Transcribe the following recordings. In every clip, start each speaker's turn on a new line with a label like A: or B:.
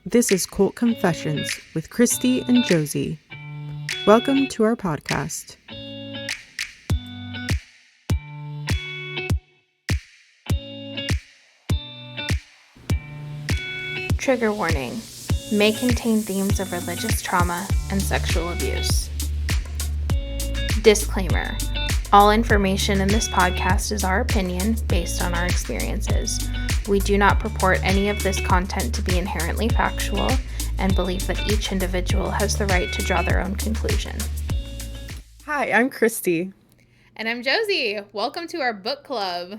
A: This is Cult Confessions with Christy and Josie. Welcome to our podcast.
B: Trigger warning. May contain themes of religious trauma and sexual abuse. Disclaimer. All information in this podcast is our opinion based on our experiences. We do not purport any of this content to be inherently factual and believe that each individual has the right to draw their own conclusion.
A: Hi, I'm Christy.
B: And I'm Josie. Welcome to our book club.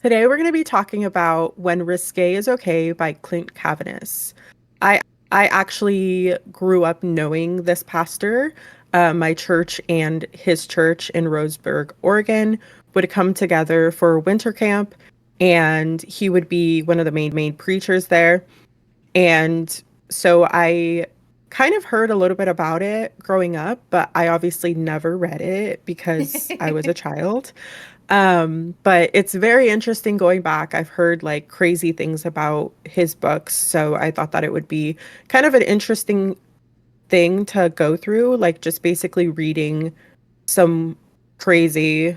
A: Today we're going to be talking about When Risqué is Okay by Clint Caviness. I actually grew up knowing this pastor. My church and his church in Roseburg, Oregon would come together for winter camp, and he would be one of the main preachers there. And so I kind of heard a little bit about it growing up, but I obviously never read it because I was a child. But it's very interesting going back. I've heard like crazy things about his books, so I thought that it would be kind of an interesting thing to go through, like just basically reading some crazy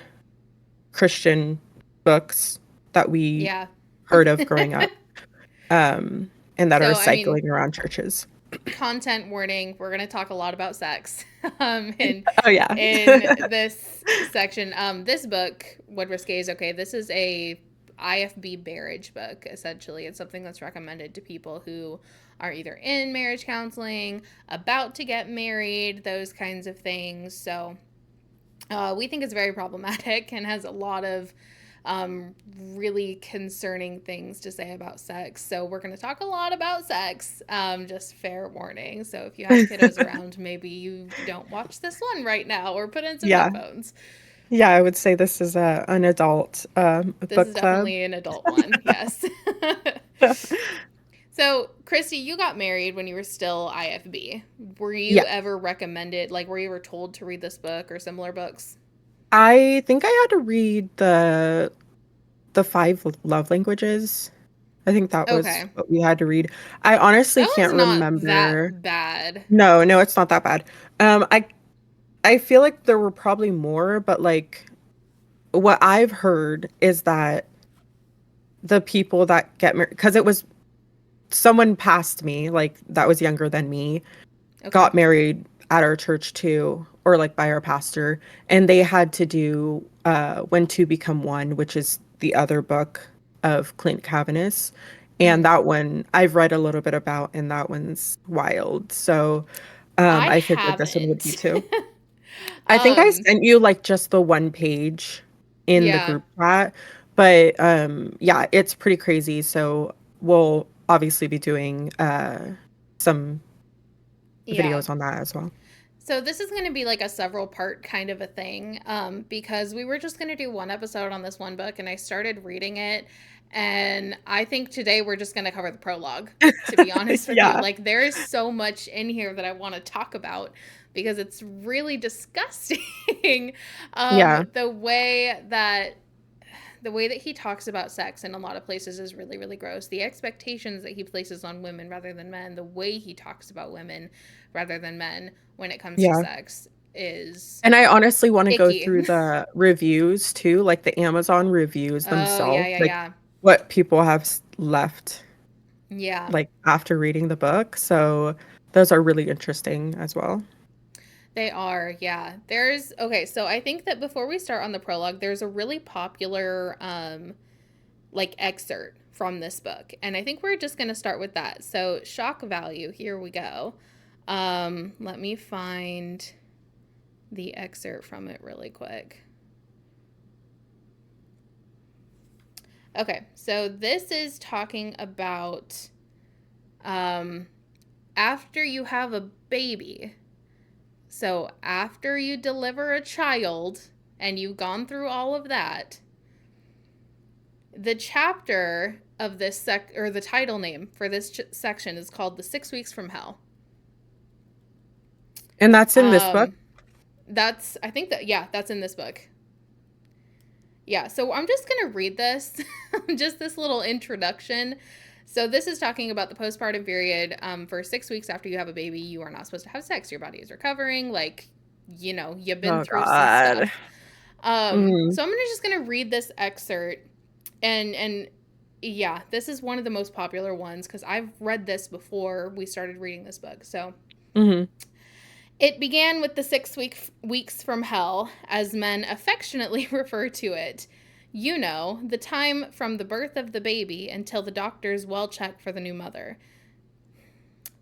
A: Christian books that we
B: Yeah.
A: heard of growing up, and that are
B: So, I mean,
A: cycling around churches.
B: content warning, we're going to talk a lot about sex in
A: Oh yeah.
B: this section. This book, What Risque is Okay, this is a IFB marriage book. Essentially, it's something that's recommended to people who are either in marriage counseling, about to get married, those kinds of things. So we think it's very problematic and has a lot of really concerning things to say about sex. So we're going to talk a lot about sex, just fair warning. So if you have kiddos around, maybe you don't watch this one right now or put in some
A: Yeah.
B: headphones.
A: Yeah, I would say this is an adult
B: This
A: book
B: is
A: club.
B: definitely an adult one, yes. So, Christy, you got married when you were still IFB. Were you
A: Yeah.
B: ever recommended, like, were you ever told to read this book or similar books?
A: I think I had to read the five love languages. I think that was
B: Okay.
A: what we had to read. I honestly
B: That
A: can't
B: one's not
A: remember.
B: that bad.
A: No, it's not that bad. I feel like there were probably more, but like what I've heard is that the people that get married, because it was someone past me, like that was younger than me,
B: Okay.
A: got married at our church too, or like by our pastor, and they had to do When Two Become One, which is the other book of Clint Caviness. And
B: Mm-hmm.
A: that one I've read a little bit about, and that one's wild. So
B: I
A: I figured this one would be
B: haven't.
A: too. I think I
B: um,
A: sent you like just the one page in the
B: yeah,
A: group chat, but yeah, it's pretty crazy. So we'll obviously be doing some
B: yeah.
A: videos on that as well.
B: So this is going to be like a several part kind of a thing, because we were just going to do one episode on this one book, and I started reading it, and I think today we're just going to cover the prologue. To be honest with you,
A: Yeah.
B: like there is so much in here that I want to talk about because it's really disgusting.
A: Yeah.
B: The way that he talks about sex in a lot of places is really, really gross. The expectations that he places on women rather than men, the way he talks about women rather than men when it comes to
A: Yeah.
B: sex is
A: And I honestly want to go
B: icky.
A: through the reviews too, like the Amazon reviews
B: Oh, yeah,
A: themselves,
B: yeah,
A: like
B: yeah.
A: what people have left
B: Yeah.
A: like after reading the book. So those are really interesting as well.
B: They are, yeah. Okay, so I think that before we start on the prologue, there's a really popular like excerpt from this book. And I think we're just going to start with that. So, shock value, here we go. Let me find the excerpt from it really quick. Okay, so this is talking about after you have a baby. So, after you deliver a child and you've gone through all of that, the chapter of this or the title name for this section is called The 6 Weeks from Hell.
A: And that's in this book.
B: Um, I think that, yeah, that's in this book. Yeah, so I'm just going to read this, just this little introduction. So this is talking about the postpartum period. For 6 weeks after you have a baby, you are not supposed to have sex. Your body is recovering. Like, you've been
A: Oh
B: through some
A: God.
B: stuff.
A: Mm,
B: So I'm just gonna read this excerpt, and yeah, this is one of the most popular ones because I've read this before we started reading this book. So
A: hmm.
B: it began with the weeks from hell, as men affectionately refer to it. The time from the birth of the baby until the doctors well check for the new mother.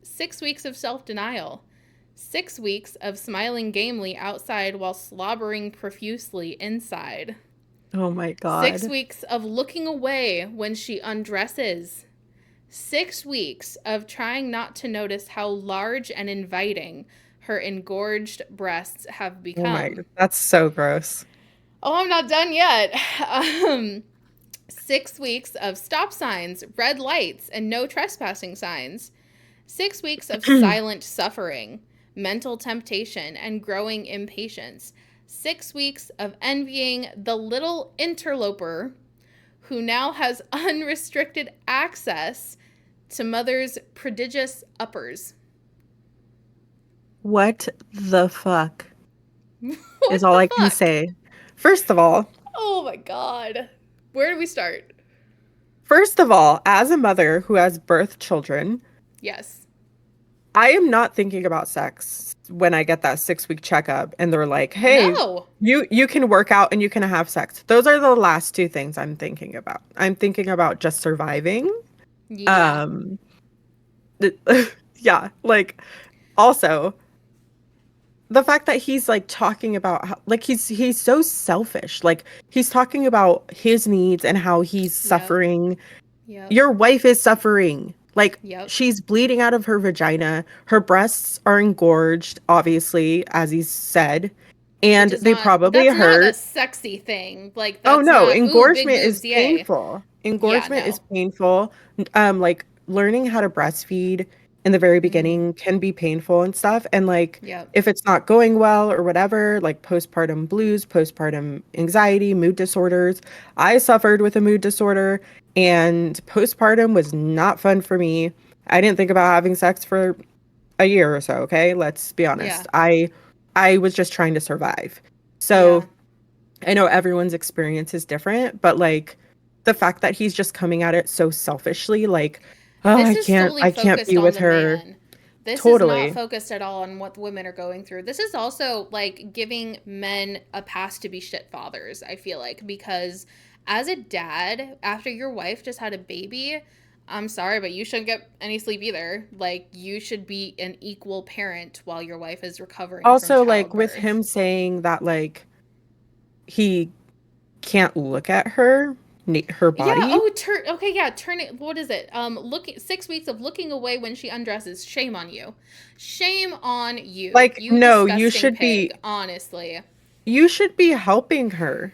B: 6 weeks of self denial. 6 weeks of smiling gamely outside while slobbering profusely inside.
A: Oh my
B: Six
A: God.
B: weeks of looking away when she undresses. 6 weeks of trying not to notice how large and inviting her engorged breasts have
A: Oh my,
B: become.
A: that's so gross.
B: Oh, I'm not done yet. Um, 6 weeks of stop signs, red lights, and no trespassing signs. 6 weeks of silent suffering, mental temptation, and growing impatience. 6 weeks of envying the little interloper who now has unrestricted access to mother's prodigious uppers.
A: What the fuck is
B: What
A: all
B: the
A: I can
B: fuck?
A: say. First of all,
B: Oh my god. Where do we start?
A: as a mother who has birthed children,
B: Yes.
A: I am not thinking about sex when I get that 6 week checkup and they're like, "Hey,
B: No.
A: you can work out and you can have sex." Those are the last two things I'm thinking about. I'm thinking about just surviving.
B: Yeah.
A: Um, yeah, like also the fact that he's like talking about how, like he's so selfish. Like he's talking about his needs and how he's
B: Yep.
A: suffering.
B: Yep.
A: Your wife is suffering. Like
B: Yep.
A: she's bleeding out of her vagina. Her breasts are engorged, obviously, as he said,
B: Which
A: and
B: is
A: they
B: not,
A: probably
B: that's not a
A: hurt.
B: sexy thing. Like,
A: Oh
B: that's
A: no,
B: not, ooh, big
A: engorgement is
B: boobs, yay.
A: painful.
B: Yeah,
A: Engorgement is
B: no.
A: painful. Like learning how to breastfeed in the very
B: Mm hmm.
A: beginning can be painful and stuff. And like
B: Yep.
A: if it's not going well or whatever, like postpartum blues, postpartum anxiety, mood disorders. I suffered with a mood disorder and postpartum was not fun for me. I didn't think about having sex for a year or so, okay? Let's be
B: Yeah.
A: honest. I was just trying to survive. So
B: Yeah.
A: I know everyone's experience is different, but like the fact that he's just coming at it so selfishly, like, oh,
B: This is solely
A: I can't
B: focused
A: be
B: on
A: with
B: the
A: her.
B: man. This is not
A: Totally.
B: focused at all on what women are going through. This is also like giving men a pass to be shit fathers, I feel like, because as a dad, after your wife just had a baby, I'm sorry, but you shouldn't get any sleep either. Like, you should be an equal parent while your wife is recovering from
A: Also, like with
B: childbirth.
A: him saying that like he can't look at her
B: Yeah.
A: body,
B: Oh, turn. Okay. Yeah. Turn it. What is it? Looking 6 weeks of looking away when she undresses. Shame on you. Shame on you.
A: like
B: You
A: no,
B: disgusting pig. Honestly,
A: you should be helping her.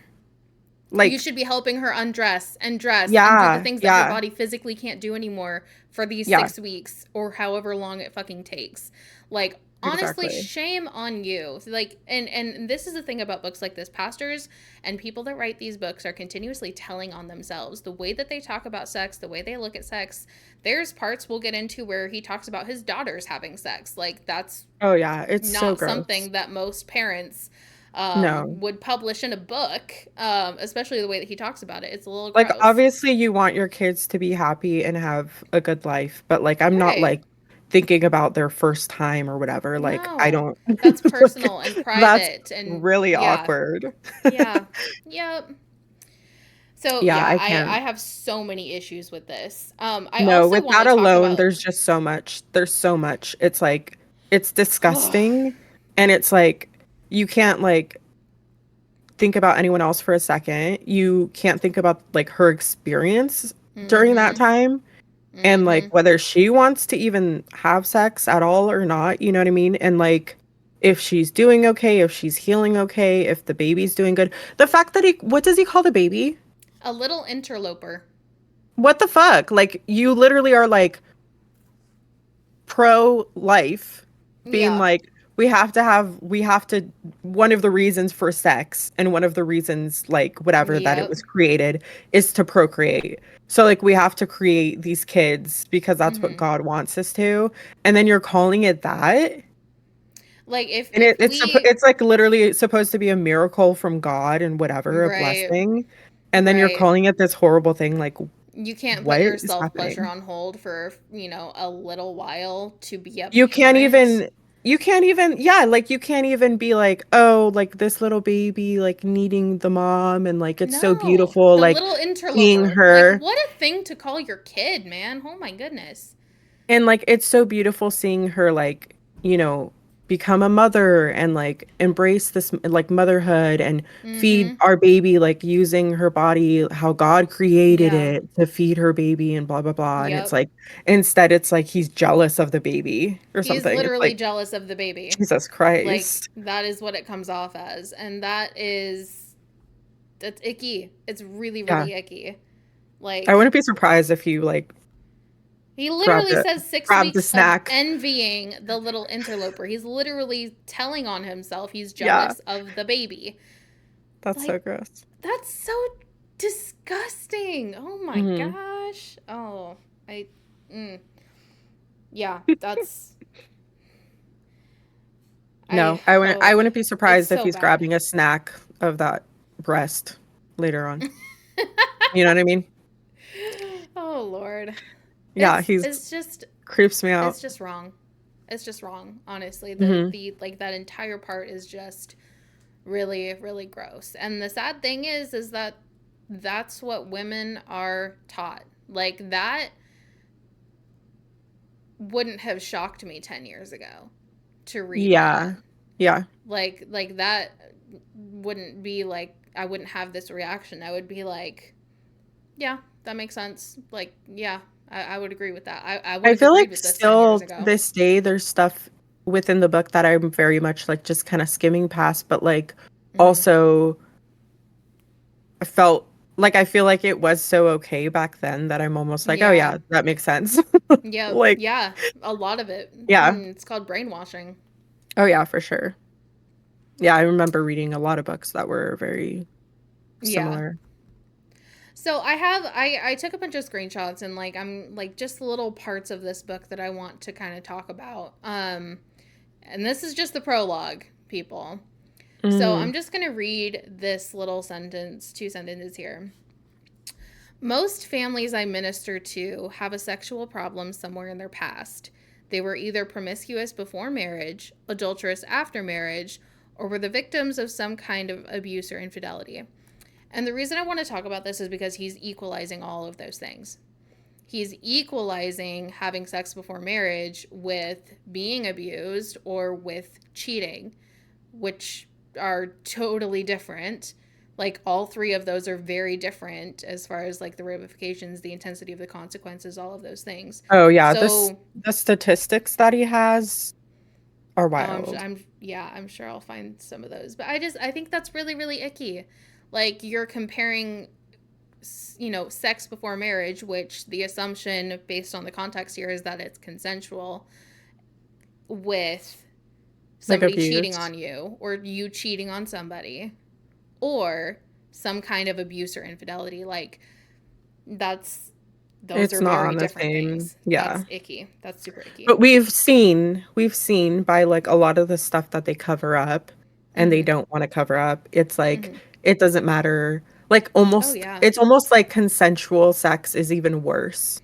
B: you
A: Like
B: should be helping her undress and dress and do the
A: yeah,
B: things that her
A: yeah,
B: body physically can't do anymore for these
A: yeah,
B: 6 weeks or however long it fucking takes. Like, honestly,
A: exactly.
B: shame on you. Like, and this is the thing about books like this. Pastors and people that write these books are continuously telling on themselves. The way that they talk about sex, the way they look at sex, there's parts we'll get into where he talks about his daughters having sex. Like, that's
A: Oh yeah, it's so
B: not
A: gross.
B: something that most parents
A: No.
B: would publish in a book, especially the way that he talks about it. It's a little
A: Like
B: gross.
A: obviously you want your kids to be happy and have a good life, but like I'm not
B: Right.
A: like thinking about their first time or whatever. Like I
B: No.
A: don't
B: That's
A: like
B: personal and
A: that's
B: private. And
A: really
B: yeah.
A: awkward.
B: Yeah. Yep. So
A: Yeah,
B: yeah,
A: I
B: I
A: can't.
B: have so many issues with this. I
A: No,
B: also
A: with
B: want
A: that
B: to talk
A: alone,
B: about.
A: there's just so much. There's so much. It's like it's disgusting and it's like you can't like think about anyone else for a second. You can't think about like her experience during that
B: Mm-hmm.
A: time and like
B: Mm-hmm.
A: whether she wants to even have sex at all or not, you know what I mean? And like if she's doing okay, if she's healing okay, if the baby's doing good. The fact that what does he call the baby?
B: A little interloper.
A: What the fuck? Like you literally are like pro life being
B: Yeah.
A: like we have to one of the reasons for sex and one of the reasons like whatever that it
B: Yep.
A: was created is to procreate. So like we have to create these kids because that's what
B: Mm-hmm.
A: God wants us to. And then you're calling it that?
B: Like if
A: And
B: if we
A: it's like literally supposed to be a miracle from God and whatever, a
B: right,
A: blessing. And then you're
B: right.
A: calling it this horrible thing. Like,
B: You can't put
A: what
B: your
A: is
B: self pleasure
A: happening?
B: on hold for, a little while to be a
A: You can't
B: parent.
A: even you can't even yeah, like you can't even be like, "Oh, like this little baby like needing the mom and like it's so
B: No.
A: beautiful
B: The
A: like
B: little
A: seeing
B: interloper. Like
A: her."
B: what a thing to call your kid, man. Oh my goodness.
A: And like it's so beautiful seeing her like, become a mother and like embrace this like motherhood and feed
B: Mm-hmm.
A: our baby like using her body how God created
B: Yeah.
A: it to feed her baby and blah blah blah. And it's
B: Yep.
A: like instead it's like he's jealous of the baby or
B: He's
A: something. It's
B: literally
A: like
B: jealous of the baby.
A: Jesus
B: Like
A: Christ.
B: that is what it comes off as. And that's icky. It's really,
A: Yeah.
B: really icky.
A: I
B: Like
A: wouldn't be surprised if you like
B: he
A: grabbed
B: literally
A: a
B: says six
A: grabbed a
B: weeks of
A: snack.
B: envying the little interloper. He's literally telling on himself he's
A: Yeah,
B: jealous of the baby.
A: that's so
B: Like,
A: gross.
B: that's so disgusting. Oh my
A: Hmm.
B: gosh. Oh, I, mm, yeah,
A: No, I
B: oh,
A: wouldn't be
B: it's
A: surprised if
B: so
A: he's
B: bad.
A: grabbing a snack of that breast later on. You know what I mean?
B: Oh Lord.
A: Yeah, he's
B: It's just
A: creeps me out.
B: it's just wrong. It's just wrong, honestly.
A: Hmm.
B: The like that entire part is just really, really gross. And the sad thing is that that's what women are taught. Like that wouldn't have shocked me 10 years ago to read that.
A: Yeah. Yeah.
B: Like that wouldn't be like I wouldn't have this reaction. I would be like, yeah, that makes sense. Like, yeah, I would agree with that. I would
A: I
B: have
A: feel
B: agreed
A: like
B: with this 10
A: still
B: years
A: to
B: ago.
A: this day there's stuff within the book that I'm very much like just kind of skimming past, but like
B: Mm-hmm.
A: also I felt like I feel like it was so okay back then that I'm almost like, oh
B: Yeah.
A: yeah, that makes sense.
B: Yep.
A: Like,
B: Yeah. A lot of it.
A: yeah.
B: It's called brainwashing.
A: Oh yeah, for sure. Yeah, I remember reading a lot of books that were very
B: Yeah.
A: similar.
B: So I took a bunch of screenshots and like I'm like just little parts of this book that I want to kind of talk about. And this is just the prologue, people. So I'm
A: Mm,
B: just going to read this little sentence, two sentences here. Most families I minister to have a sexual problem somewhere in their past. They were either promiscuous before marriage, adulterous after marriage, or were the victims of some kind of abuse or infidelity. And the reason I want to talk about this is because he's equalizing all of those things. He's equalizing having sex before marriage with being abused or with cheating, which are totally different. Like all three of those are very different as far as like the ramifications, the intensity of the consequences, all of those things.
A: oh yeah, this
B: So,
A: the statistics that he has are
B: oh,
A: wild.
B: yeah, I'm sure I'll find some of those. But I think that's really, really icky. Like you're comparing, sex before marriage, which the assumption based on the context here is that it's consensual, with
A: Like
B: somebody cheating
A: abuse.
B: on you or you cheating on somebody or some kind of abuse or infidelity. Like that's those
A: It's
B: are
A: not
B: very
A: on the
B: different
A: same.
B: things.
A: Yeah.
B: That's icky. That's super icky.
A: But we've seen by like a lot of the stuff that they cover up and they
B: Mhm.
A: don't want to cover up. It's like
B: Mhm.
A: it doesn't matter. Like
B: Oh
A: almost
B: yeah.
A: it's almost like consensual sex is even worse.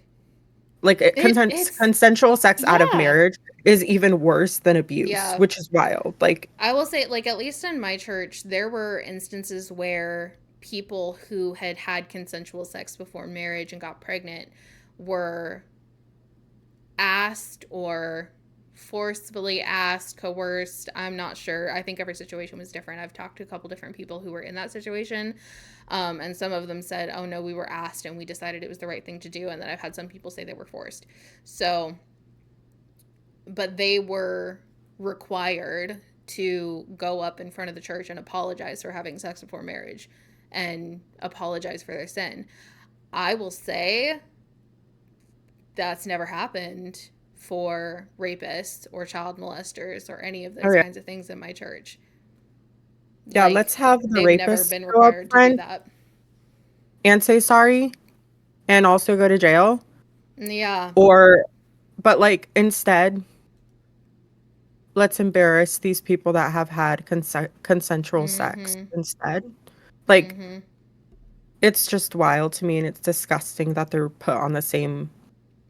A: Like
B: It's
A: consensual sex out of
B: yeah.
A: marriage is even worse than abuse,
B: Yeah.
A: which is wild. Like,
B: I will say like at least in my church there were instances where people who had had consensual sex before marriage and got pregnant were asked or forcefully asked, coerced. I'm not sure. I think every situation was different. I've talked to a couple different people who were in that situation. And some of them said, oh no, we were asked and we decided it was the right thing to do. And then I've had some people say they were forced. So, but they were required to go up in front of the church and apologize for having sex before marriage and apologize for their sin. I will say that's never happened for rapists or child molesters or any of
A: All
B: those
A: right.
B: kinds of things in my church.
A: Yeah, let's
B: Like,
A: have the
B: they've never
A: rapist
B: been
A: go up
B: required to do
A: front
B: that.
A: and say sorry and also go to jail.
B: Yeah.
A: Or, but like instead, let's embarrass these people that have had consensual sex
B: Mm-hmm.
A: instead. Like,
B: Mm-hmm.
A: it's just wild to me and it's disgusting that they're put on the same,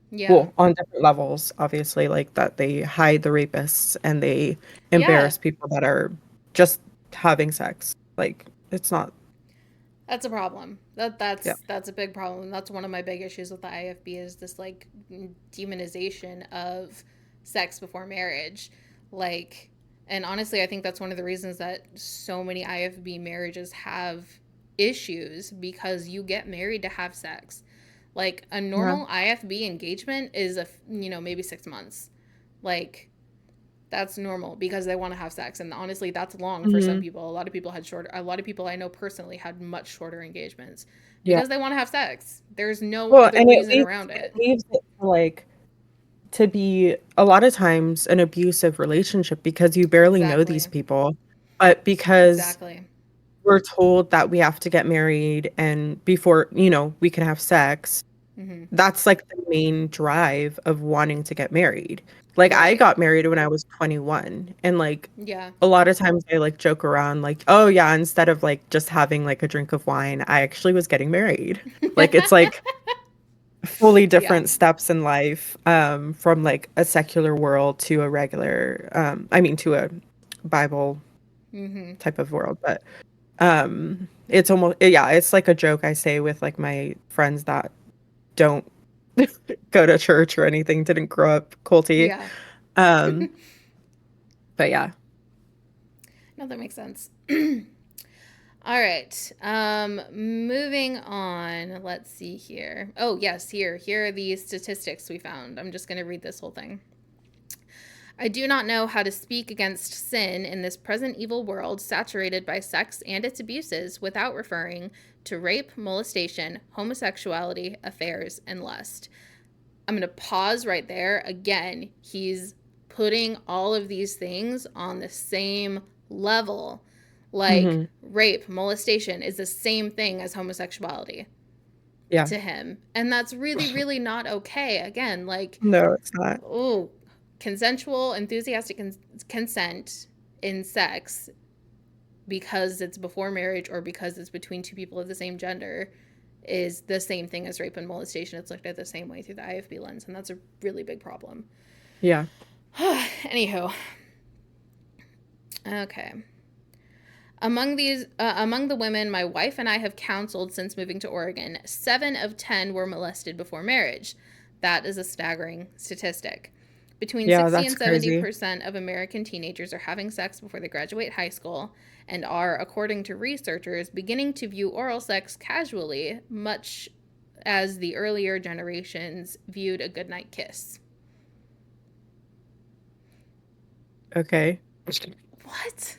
B: Yeah.
A: well, on different levels, obviously, like that they hide the rapists and they
B: Yeah.
A: embarrass people that are just having sex. Like, it's not,
B: That's a problem.
A: yeah.
B: That's a big problem. That's one of my big issues with the IFB is this like demonization of sex before marriage. Like, and honestly, I think that's one of the reasons that so many IFB marriages have issues because you get married to have sex. Like a
A: Yeah.
B: normal IFB engagement is maybe 6 months. Like that's normal because they want to have sex, and honestly that's long for some
A: Hmm.
B: people. A lot of people had shorter, a lot of people I know personally had much shorter engagements
A: Yeah.
B: because they want to have sex. There's no
A: Well,
B: other
A: and
B: reason around
A: it
B: it.
A: leaves it for like to be a lot of times an abusive relationship because you barely know these
B: Exactly.
A: people, but because
B: Exactly.
A: we're told that we have to get married and before, we can have sex.
B: Mm-hmm.
A: That's like the main drive of wanting to get married. Like I
B: Right.
A: got married when I was 21 and like
B: Yeah.
A: a lot of times I like joke around like, "Oh yeah, instead of like just having like a drink of wine, I actually was getting married." Like it's like fully
B: Yeah.
A: different steps in life from like a secular world to a regular I mean to a Bible
B: Mm-hmm.
A: type of world, but it's almost, yeah, it's like a joke I say with like my friends that don't go to church or anything, didn't grow up culty.
B: Yeah.
A: Um, but yeah.
B: No, that makes sense. All right. Moving on. Let's see here. Oh, yes, here are the statistics we found. I'm just going to read this whole thing. I do not know how to speak against sin in this present evil world saturated by sex and its abuses without referring to rape, molestation, homosexuality, affairs, and lust. I'm going to pause right there. Again, he's putting all of these things on the same level. Like
A: Hmm.
B: rape, molestation is the same thing as homosexuality
A: Yeah.
B: to him. And that's really, really not okay. Again, like,
A: No, it's not.
B: oh, consensual, enthusiastic consent in sex because it's before marriage or because it's between two people of the same gender is the same thing as rape and molestation. It's looked at the same way through the IFB lens, and that's a really big problem.
A: Yeah.
B: Anywho, okay. Among the women my wife and I have counseled since moving to Oregon, 7 of 10 were molested before marriage. That is a staggering statistic. Between
A: Yeah,
B: 60
A: that's
B: and
A: crazy.
B: 70% of American teenagers are having sex before they graduate high school and are, according to researchers, beginning to view oral sex casually, much as the earlier generations viewed a goodnight kiss.
A: Okay.
B: What?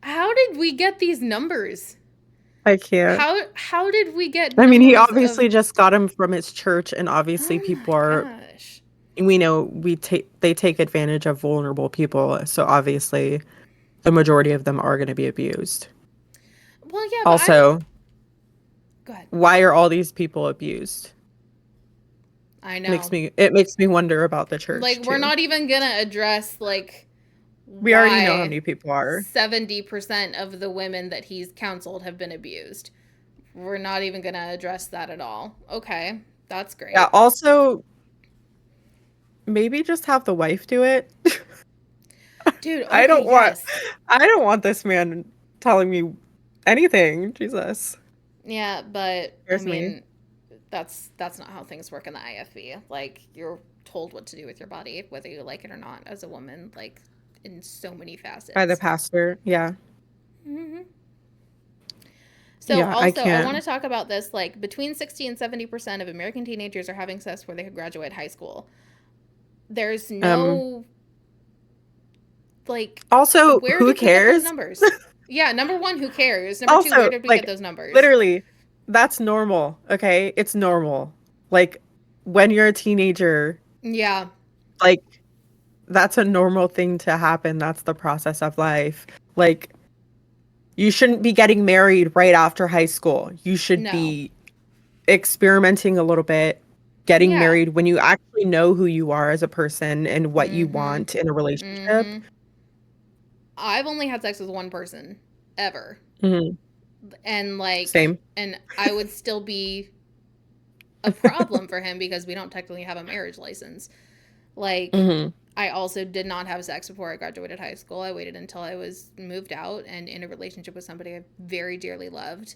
B: How did we get these numbers?
A: I can't.
B: How did we get
A: I mean, he
B: numbers of
A: obviously just got him from his church, and obviously
B: oh
A: people
B: my
A: are,
B: gosh.
A: we know they take advantage of vulnerable people, so obviously the majority of them are going to be abused.
B: Well, yeah, but I
A: Also,
B: go ahead.
A: why are all these people abused?
B: I
A: Makes
B: know.
A: me it makes me wonder about the
B: Like
A: church
B: we're
A: too.
B: not even going to address like
A: We already know how
B: why
A: many people are.
B: 70% of the women that he's counseled have been abused. We're not even going to address that at all. Okay. That's
A: Yeah,
B: great.
A: also maybe just have the wife do it.
B: Dude,
A: I
B: okay,
A: don't want
B: yes.
A: I don't want this man telling me anything. Jesus.
B: Yeah, but I
A: Scares me.
B: mean, that's not how things work in the IFB. Like you're told what to do with your body, whether you like it or not, as a woman. Like in so many
A: By the
B: facets.
A: pastor. Yeah.
B: Mm-hmm. So
A: Yeah, I
B: also, I want
A: can't.
B: to talk about this. Like between 60 and 70% of American teenagers are having sex before they could graduate high school. There's
A: Um
B: no like,
A: Also,
B: where
A: who
B: did we get those
A: cares?
B: numbers? Yeah, number one, who cares? Number two, where
A: Also,
B: did we get
A: like
B: those numbers?
A: literally that's normal, okay? It's normal. Like when you're a teenager,
B: Yeah.
A: Like, that's a normal thing to happen. That's the process of life. Like, you shouldn't be getting married right after high school. You should
B: No.
A: be experimenting a little bit, getting
B: Yeah.
A: married when you actually know who you are as a person and what you
B: Mm-hmm.
A: want in a relationship.
B: Mm-hmm. I've only had sex with one person ever.
A: Hmm.
B: And like
A: Same.
B: and I would still be a problem for him because we don't technically have a marriage license. Like,
A: Hmm.
B: I also did not have sex before I graduated high school. I waited until I was moved out and in a relationship with somebody I very dearly loved,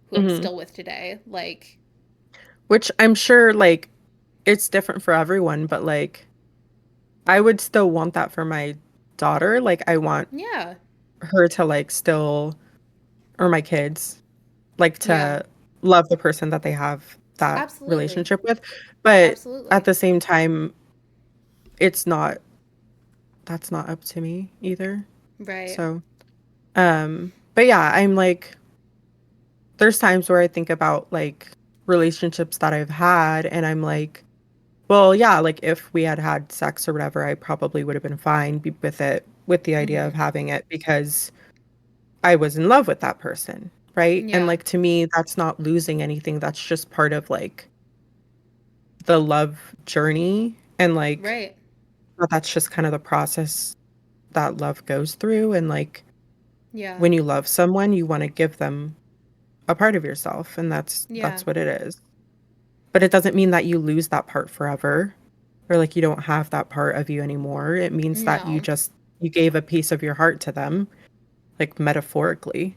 B: who I'm
A: Hmm.
B: still with today. Like,
A: Which I'm sure, like, it's different for everyone, but like, I would still want that for my daughter. Like, I want
B: yeah,
A: her to, like, still, or my kids, like,
B: yeah,
A: to love the person that they have that
B: absolutely,
A: relationship with. But at
B: absolutely,
A: the same time, it's not, that's not up to me either.
B: right,
A: So, but yeah, I'm like, there's times where I think about like relationships that I've had, and I'm like, well, yeah, like if we had had sex or whatever, I probably would have been fine with it, with the idea
B: mm-hmm.
A: of having it because I was in love with that person, right? And
B: Yeah,
A: like to me, that's not losing anything. That's just part of like the love journey. And like
B: right,
A: that's just kind of the process that love goes through. And like
B: yeah,
A: when you love someone, you want to give them a part of yourself, and
B: yeah,
A: that's what it is. But it doesn't mean that you lose that part forever or like you don't have that part of you anymore. It means that
B: no,
A: you gave a piece of your heart to them, like metaphorically.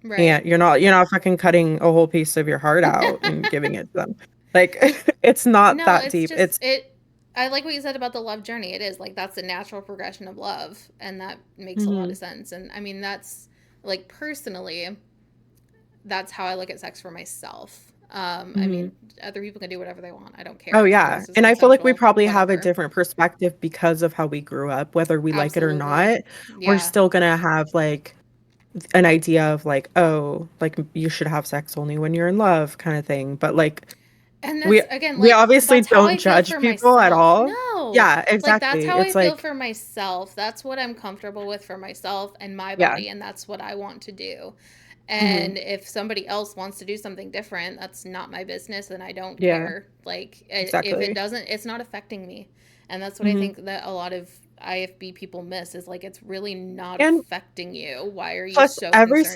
B: right.
A: And you're not fucking cutting a whole piece of your heart out and giving it to them. Like it's not
B: No,
A: that
B: it's
A: deep.
B: just
A: It's
B: it. I like what you said about the love journey. It is like that's the natural progression of love, and that makes a lot of
A: mhm,
B: sense. And I mean, that's like personally, that's how I look at sex for myself. I
A: mhm.
B: mean, other people can do whatever they want. I don't
A: Oh
B: care as long
A: yeah.
B: as it's
A: And I feel like we
B: consensual.
A: probably have a
B: Whatever.
A: different perspective because of how we grew up, whether we like it or
B: Absolutely.
A: not. We're
B: Yeah.
A: still gonna have like an idea of like, oh, like you should have sex only when you're in love kind of thing. But like
B: And
A: we
B: that's again
A: we
B: like
A: obviously
B: that's how
A: don't
B: I feel
A: judge
B: for
A: people at
B: myself.
A: all.
B: No.
A: Yeah,
B: Like that's
A: exactly.
B: how I
A: It's
B: feel
A: like,
B: for myself. That's what I'm comfortable with for myself and my
A: yeah.
B: body and that's what I want to do.
A: Hmm.
B: And if somebody else wants to do something different, that's not my business and I don't
A: Yeah,
B: care. Like if it
A: exactly.
B: doesn't it's not affecting me. And that's what I
A: Hmm.
B: think that a lot of IFB people miss is like it's really not
A: And
B: affecting you. Why are you
A: plus
B: so concerned with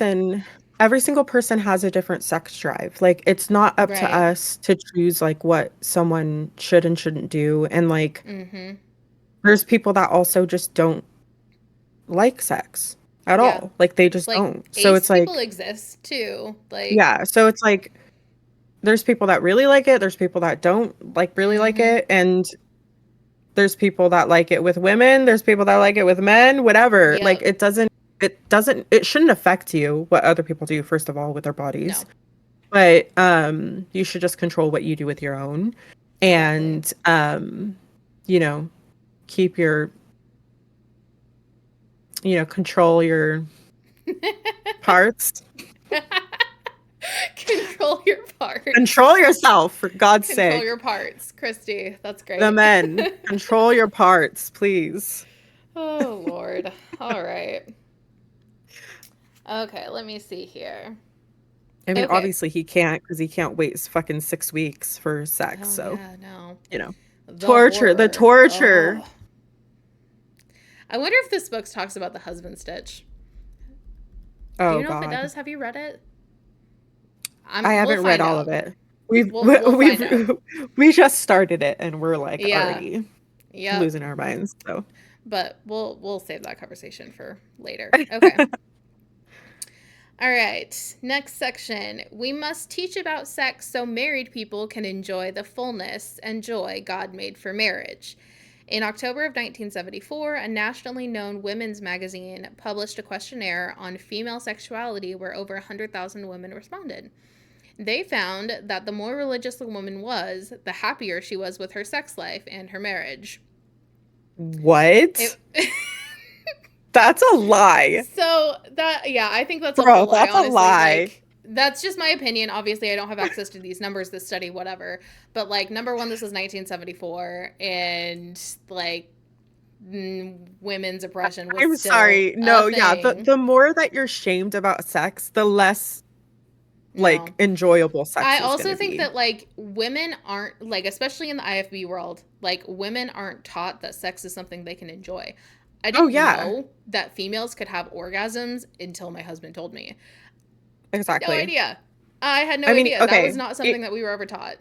B: it?
A: every single person has a different sex drive. Like it's not up to
B: Right.
A: us to choose like what someone should and shouldn't do. And like
B: Mhm.
A: there's people that also just don't like sex at
B: Yeah.
A: all. Like they just
B: Like
A: don't. So
B: ace
A: it's
B: people
A: like,
B: exist too. Like
A: yeah, so it's like there's people that really like it, there's people that don't like really like
B: mhm.
A: it, and there's people that like it with women, there's people that like it with men, whatever. Like
B: Yep.
A: it shouldn't affect you what other people do first of all with their bodies.
B: No.
A: But you should just control what you do with your own
B: Exactly.
A: and you know, keep your control your parts.
B: Control your parts.
A: Control yourself for God's
B: Control
A: sake.
B: your parts. Christy, that's
A: The
B: great.
A: men, control your parts, please.
B: Oh Lord. All right. Okay, let me see here.
A: I mean,
B: Okay.
A: obviously he can't because he can't wait fucking 6 weeks for sex.
B: Oh
A: So,
B: yeah, no.
A: you know,
B: The
A: torture, the
B: horror.
A: torture.
B: Oh. I wonder if this book talks about the husband stitch. Do you
A: Oh
B: know if it
A: God.
B: does? Have you read it?
A: I
B: We'll
A: haven't read
B: find
A: all of
B: out.
A: it. We've
B: We'll find out.
A: we've we just started it and we're like
B: Yeah.
A: already
B: Yep.
A: losing our minds. So,
B: But we'll save that conversation for later. Okay. All right. Next section. We must teach about sex so married people can enjoy the fullness and joy God made for marriage. In October of 1974, a nationally known women's magazine published a questionnaire on female sexuality where over 100,000 women responded. They found that the more religious a woman was, the happier she was with her sex life and her marriage.
A: what?
B: It
A: That's a lie.
B: So that yeah, I think that's a
A: Bro,
B: whole lie,
A: that's a
B: honestly.
A: lie.
B: Like That's just my opinion. Obviously, I don't have access to these numbers, this study, whatever. But like, number one, this was 1974, and like, women's oppression was
A: I'm
B: still
A: sorry.
B: a
A: No, yeah,
B: thing.
A: the more that you're shamed about sex, the less like
B: No.
A: enjoyable
B: I
A: sex is
B: also
A: gonna
B: think
A: be.
B: that like women aren't like, especially in the IFB world, like women aren't taught that sex is something they can enjoy. I
A: Oh
B: didn't
A: yeah,
B: know that females could have orgasms until my husband told me. No
A: exactly.
B: idea. I had no
A: I mean,
B: idea. That
A: okay,
B: was not something that we were ever taught.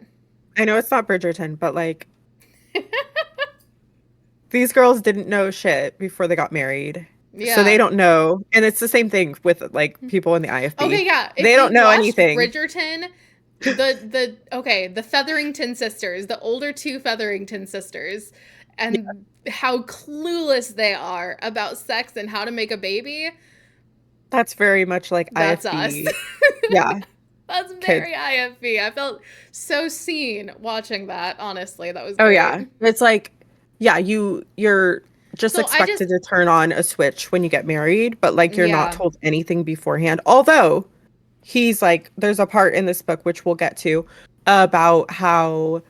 A: I know it's not Bridgerton, but like these girls didn't know shit before they got married. So they
B: Yeah.
A: don't know. And it's the same thing with like people in the IFB.
B: Okay, yeah. If
A: They don't
B: you've
A: know
B: watched
A: anything.
B: Bridgerton, the Featherington sisters, the older two Featherington sisters,
A: Yeah,
B: and how clueless they are about sex and how to make a baby,
A: that's very much like
B: that's us.
A: IFB. Yeah,
B: That's
A: kids.
B: very IFB. I felt so seen watching that, honestly. That was
A: Oh
B: great.
A: yeah. It's like yeah, you're just
B: So I just
A: expected to turn on a switch when you get married, but like you're not
B: yeah.
A: told anything beforehand. Although he's like there's a part in this book which we'll get to about how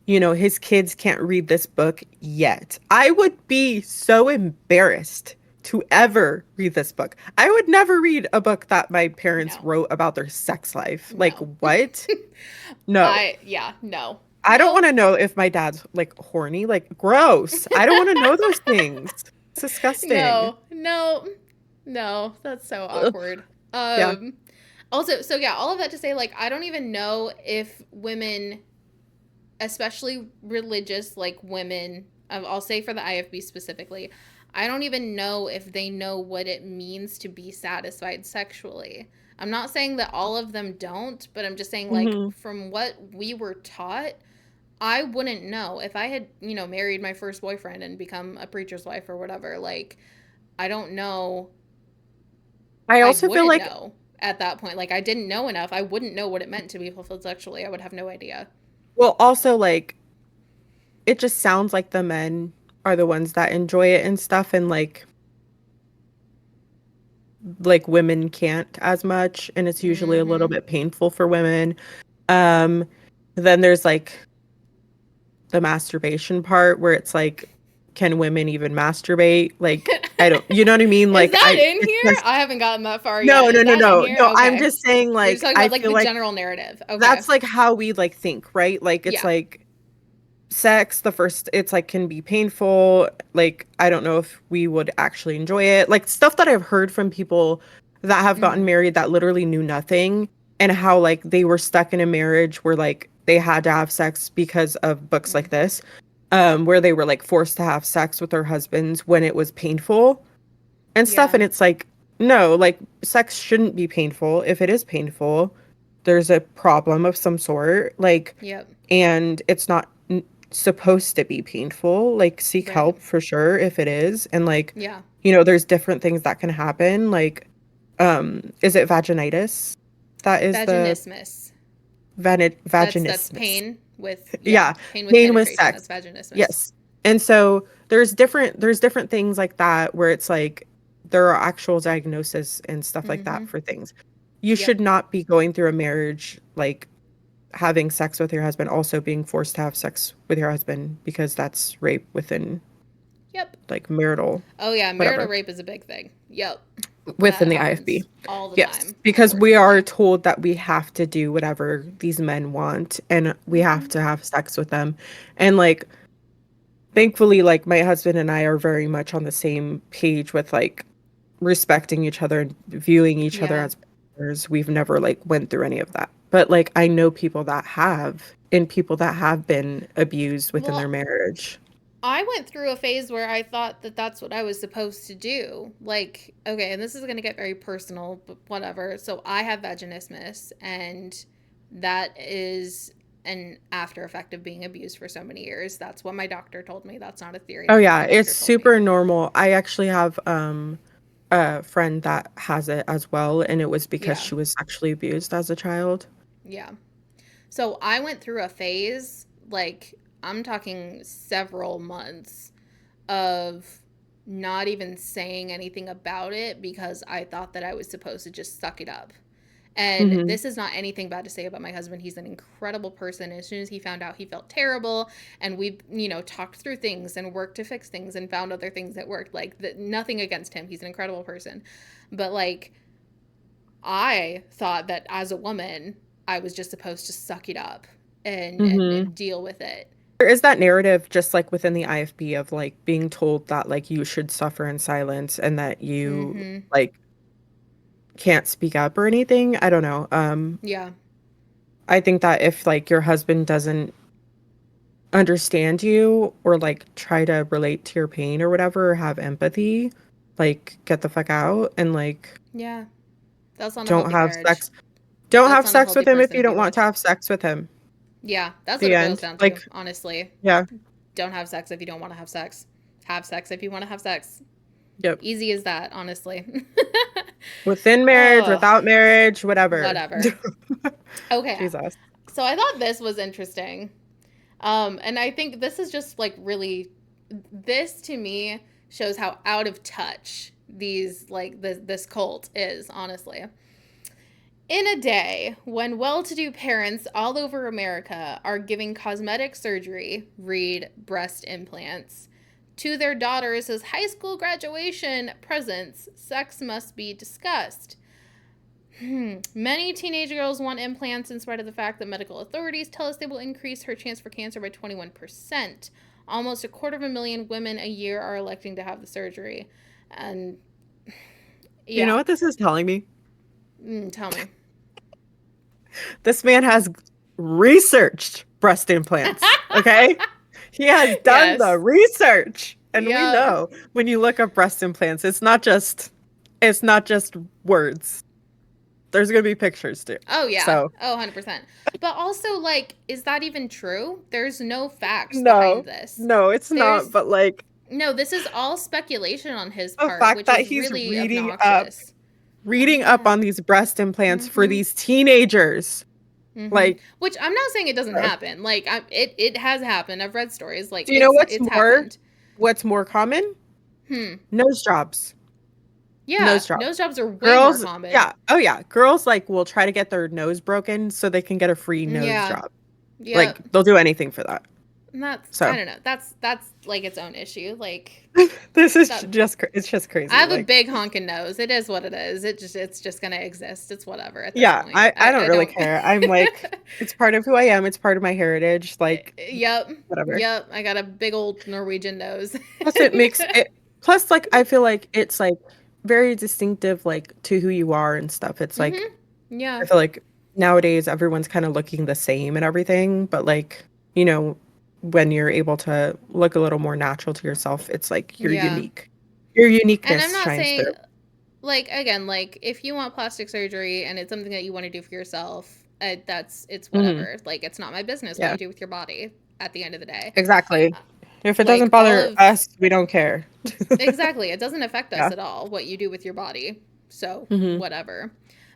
A: his kids can't read this book yet. I would be so embarrassed to ever read this book. I would never read a book that my parents
B: No.
A: wrote about their sex life. Like
B: No.
A: what? No.
B: No.
A: I don't want
B: Nope.
A: to know if my dad's like horny, like gross. I don't want to know those things. It's disgusting.
B: No. No. No. That's so
A: Ugh.
B: awkward.
A: Yeah.
B: Um Also, so yeah, all of that to say, like, I don't even know if women, especially religious, like women, I'll say for the IFB specifically, I don't even know if they know what it means to be satisfied sexually. I'm not saying that all of them don't, but I'm just saying, like,
A: Hmm.
B: from what we were taught, I wouldn't know. If I had, married my first boyfriend and become a preacher's wife or whatever, like, I don't know.
A: I
B: I
A: also feel
B: wouldn't
A: like,
B: know at that point. Like, I didn't know enough. I wouldn't know what it meant to be fulfilled sexually. I would have no idea.
A: well, also like it just sounds like the men are the ones that enjoy it and stuff, and like women can't as much, and it's usually a little
B: Mm-hmm.
A: bit painful for women. Um, then there's like the masturbation part where it's like, can women even masturbate? Like, I don't, you know what I mean?
B: Is
A: Like,
B: that in
A: it's
B: here?
A: just
B: I haven't gotten that far
A: no,
B: yet.
A: no,
B: Is
A: no,
B: that in
A: no,
B: here?
A: no. I'm
B: Okay.
A: just saying,
B: You're just
A: like,
B: talking
A: I
B: about like
A: feel
B: the
A: like
B: general narrative. Okay.
A: that's like how we like think, right? Like, it's
B: Yeah.
A: like sex, the first, it's like can be painful. Like, I don't know if we would actually enjoy it. Like, stuff that I've heard from people that have
B: Mm-hmm.
A: gotten married that literally knew nothing and how like they were stuck in a marriage where like they had to have sex because of books like
B: Mm-hmm.
A: this, where they were like forced to have sex with their husbands when it was painful and stuff.
B: Yeah.
A: And it's like, no, like sex shouldn't be painful. If it is painful, there's a problem of some sort. Like,
B: Yep.
A: and it's not supposed to be painful. Like, seek
B: Right.
A: help for sure if it is. And like,
B: Yeah.
A: there's different things that can happen. Like, is it vaginitis? That is the
B: Vaginismus. That's
A: vaginismus.
B: pain with, yeah,
A: Yeah,
B: pain with
A: pain with
B: penetration.
A: sex.
B: That's vaginismus.
A: Yes. And so there's different things like that where it's like there are actual diagnoses and stuff like
B: Mm-hmm.
A: that for things. You
B: Yep.
A: should not be going through a marriage like having sex with your husband, also being forced to have sex with your husband because that's rape within
B: Yep.
A: like marital
B: Oh yeah, marital
A: whatever
B: rape is a big thing. Yep.
A: within
B: That
A: the IFB.
B: happens all the
A: Yes,
B: time,
A: because we are
B: unfortunately.
A: told that we have to do whatever these men want and we
B: Mm-hmm.
A: have to have sex with them. And like thankfully like my husband and I are very much on the same page with like respecting each other and viewing each other
B: Yeah.
A: as partners. We've never like went through any of that. But like I know people that have and people that have been abused within their
B: Well,
A: marriage.
B: I went through a phase where I thought that that's what I was supposed to do. Like, okay, and this is going to get very personal, but whatever. So I have vaginismus, and that is an after effect of being abused for so many years. That's what my doctor told me. That's not a theory.
A: Oh
B: That's what
A: yeah,
B: my
A: it's
B: doctor told me.
A: super normal. I actually have a friend that has it as well and it was because
B: Yeah.
A: she was sexually abused as a child.
B: Yeah. So I went through a phase, like, I'm talking several months of not even saying anything about it because I thought that I was supposed to just suck it up. And
A: Mhm.
B: this is not anything bad to say about my husband. He's an incredible person. As soon as he found out, he felt terrible. And we, talked through things and worked to fix things and found other things that worked. Like, nothing against him. He's an incredible person. But, like, I thought that as a woman, I was just supposed to suck it up
A: Mhm.
B: and deal with it.
A: There is that narrative just like within the IFB of like being told that like you should suffer in silence and that you
B: Mm-hmm.
A: like can't speak up or anything. I don't know.
B: Yeah.
A: I think that if like your husband doesn't understand you or like try to relate to your pain or whatever, or have empathy, like get the fuck out and like
B: Yeah. That's not a
A: don't
B: healthy
A: have
B: marriage.
A: sex. Don't
B: That's
A: have
B: not a
A: sex
B: healthy
A: with him if
B: person
A: you
B: to be
A: don't want
B: with.
A: to have sex with him.
B: Yeah, that's what
A: The
B: it boils
A: end.
B: down to,
A: Like,
B: honestly.
A: yeah.
B: Don't have sex if you don't want to have sex. Have sex if you want to have sex.
A: Yep.
B: Easy as that, honestly.
A: Within marriage,
B: Oh,
A: without marriage, whatever.
B: whatever. Okay.
A: Jesus.
B: So I thought this was interesting. And I think this is just like really, this to me shows how out of touch this cult is, honestly. In a day when well to do parents all over America are giving cosmetic surgery, read breast implants, to their daughters as high school graduation presents, sex must be discussed. Many teenage girls want implants in spite of the fact that medical authorities tell us they will increase her chance for cancer by 21%. Almost 250,000 women a year are electing to have the surgery. And
A: Do you know
B: yeah,
A: what this is telling me?
B: tell me.
A: This man has researched breast implants, okay? He has done the
B: Yes.
A: research. And we
B: Yep.
A: know when you look up breast implants, it's not just words. There's going to be pictures too.
B: Oh yeah.
A: So,
B: Oh, 100%. But also, like, is that even true? There's no facts behind
A: no.
B: this.
A: No, it's not,
B: There's
A: but like
B: no, this is all speculation on his
A: the
B: part,
A: fact
B: which
A: that
B: is
A: he's
B: really
A: reading up
B: obnoxious.
A: reading up
B: Yeah.
A: on these breast implants for
B: Mhm.
A: these teenagers.
B: Mhm.
A: Like,
B: Which I'm not saying it doesn't
A: uh,
B: happen. Like, it has happened. I've read stories like
A: do you know
B: it's happened.
A: what's more common?
B: Hmm.
A: Nose jobs.
B: Yeah,
A: Nose jobs.
B: nose jobs are way more
A: Girls,
B: common.
A: yeah. Oh yeah. Girls like will try to get their nose broken so they can get a free nose
B: Yeah.
A: job.
B: Yep.
A: Like they'll do anything for that.
B: And that's I
A: So,
B: don't know. That's like its own issue. Like
A: this is
B: that
A: it's just
B: I
A: crazy.
B: have a
A: Like,
B: big honking nose. It is what it is. It's just gonna exist. It's whatever at this
A: yeah,
B: point.
A: I don't
B: I
A: really
B: don't.
A: care. I'm like it's part of who I am. It's part of my heritage. Like,
B: Yep.
A: whatever.
B: Yep. I got a big old Norwegian nose.
A: Plus it makes it plus like I feel like it's like very distinctive like to who you are and stuff. It's like
B: Mhm. Yeah.
A: I feel like nowadays everyone's kind of looking the same and everything, but like, when you're able to look a little more natural to yourself, it's like you're
B: Yeah.
A: unique. Your
B: And I'm
A: uniqueness
B: not
A: shines
B: saying
A: through.
B: like again like if you want plastic surgery and it's something that you want to do for yourself, it's
A: Hmm.
B: whatever. Like it's not my business what
A: Yeah,
B: you do with your body at the end of the day.
A: exactly.
B: Uh,
A: If it doesn't
B: Like all
A: bother
B: of
A: us, we don't care.
B: exactly. It doesn't affect us
A: Yeah.
B: at all what you do with your body. So,
A: Hmm.
B: whatever.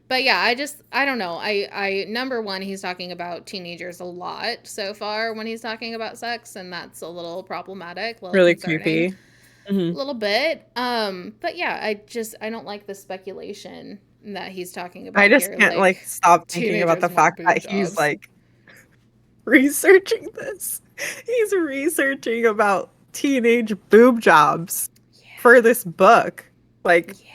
B: But yeah, I don't know. I number one, he's talking about teenagers a lot so far when he's talking about sex, and that's a little problematic, a little
A: Really
B: concerning,
A: creepy. Hmm.
B: a little bit. But yeah, I don't like the speculation that he's talking
A: I
B: about
A: just
B: here.
A: can't like
B: Like
A: stop thinking about
B: teenagers
A: the
B: want
A: fact
B: boob
A: that he's
B: jobs.
A: like researching this. He's researching about teenage boob jobs for
B: Yeah.
A: this book. Like,
B: Yeah.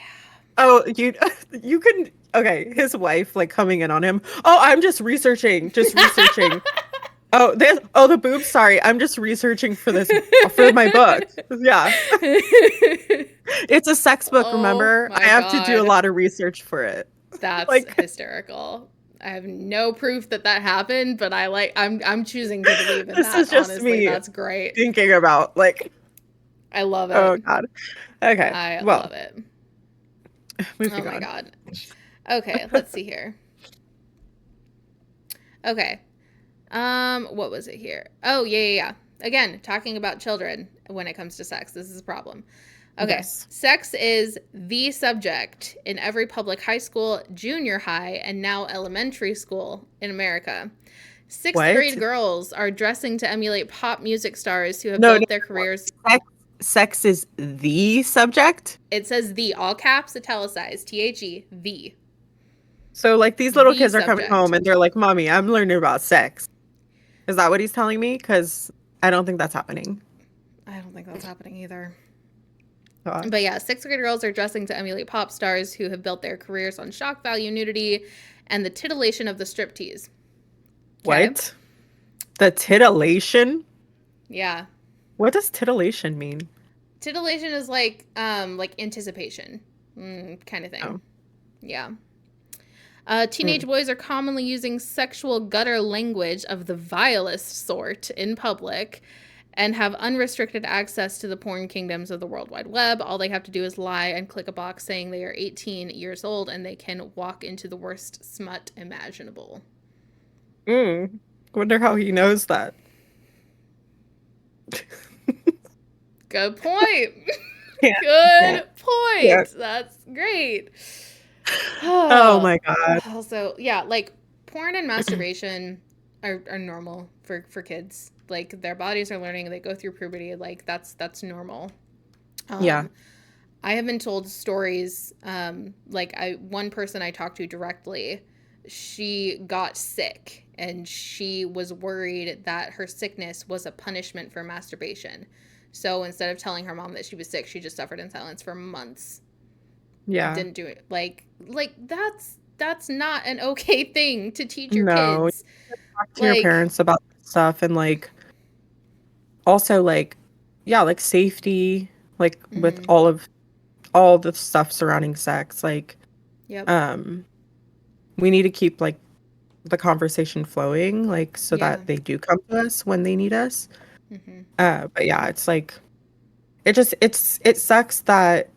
A: oh, you can okay, his wife like coming in on him. Oh, I'm just researching. Oh, the boobs, sorry. I'm just researching for my book. Yeah. It's a sex book,
B: Oh
A: remember? I
B: my
A: have to do a
B: god.
A: lot of research for it.
B: That's
A: Like
B: hysterical. I have no proof that that happened, but I'm choosing to believe in
A: this
B: that.
A: is just
B: Honestly,
A: me
B: that's great.
A: thinking about like,
B: I love
A: oh
B: it.
A: God. Okay.
B: I
A: Well,
B: love it. Oh
A: moving
B: my
A: on.
B: god. Okay, let's see here. Okay. What was it here? Oh, yeah, yeah, yeah. Again, talking about children when it comes to sex. This is a problem. Okay.
A: Yes.
B: Sex is the subject in every public high school, junior high, and now elementary school in America. Sixth
A: What?
B: grade girls are dressing to emulate pop music stars who have
A: No, no,
B: built their
A: no.
B: careers.
A: Sex is the subject?
B: It says the, all caps, italicized, THE, the.
A: So like these little
B: The
A: kids are coming home
B: subject.
A: and they're like, "Mommy, I'm learning about sex." Is that what he's telling me? Because I don't think that's happening.
B: I don't think that's happening either. But
A: Gosh.
B: yeah, sixth grade girls are dressing to emulate pop stars who have built their careers on shock value, nudity, and the titillation of the striptease. Okay.
A: What? The titillation?
B: Yeah.
A: What does titillation mean?
B: Titillation is like anticipation, kind of thing.
A: Oh.
B: Yeah.
A: Mm.
B: Teenage boys are commonly using sexual gutter language of the vilest sort in public and have unrestricted access to the porn kingdoms of the World Wide Web. All they have to do is lie and click a box saying they are 18 years old and they can walk into the worst smut imaginable.
A: Mm. Wonder how he knows that.
B: Good point.
A: Yeah. Yeah.
B: Good
A: Yeah.
B: point. That's great.
A: Oh
B: Oh,
A: my God.
B: also, yeah, like porn and masturbation are normal for kids. Like their bodies are learning, they go through puberty, like that's normal.
A: Yeah.
B: Um, I have been told stories, like one person I talked to directly, she got sick and she was worried that her sickness was a punishment for masturbation. So instead of telling her mom that she was sick, she just suffered in silence for months.
A: Yeah.
B: Didn't do it. Like that's not an okay thing to teach your
A: No.
B: kids.
A: Talk to your
B: Like,
A: parents about this stuff and like also like yeah, like safety, like with
B: mm-hmm.
A: all the stuff surrounding sex. Like
B: Yep.
A: um we need to keep like the conversation flowing, like so
B: Yeah.
A: that they do come to us when they need us.
B: Mm-hmm.
A: But yeah, it's like it sucks that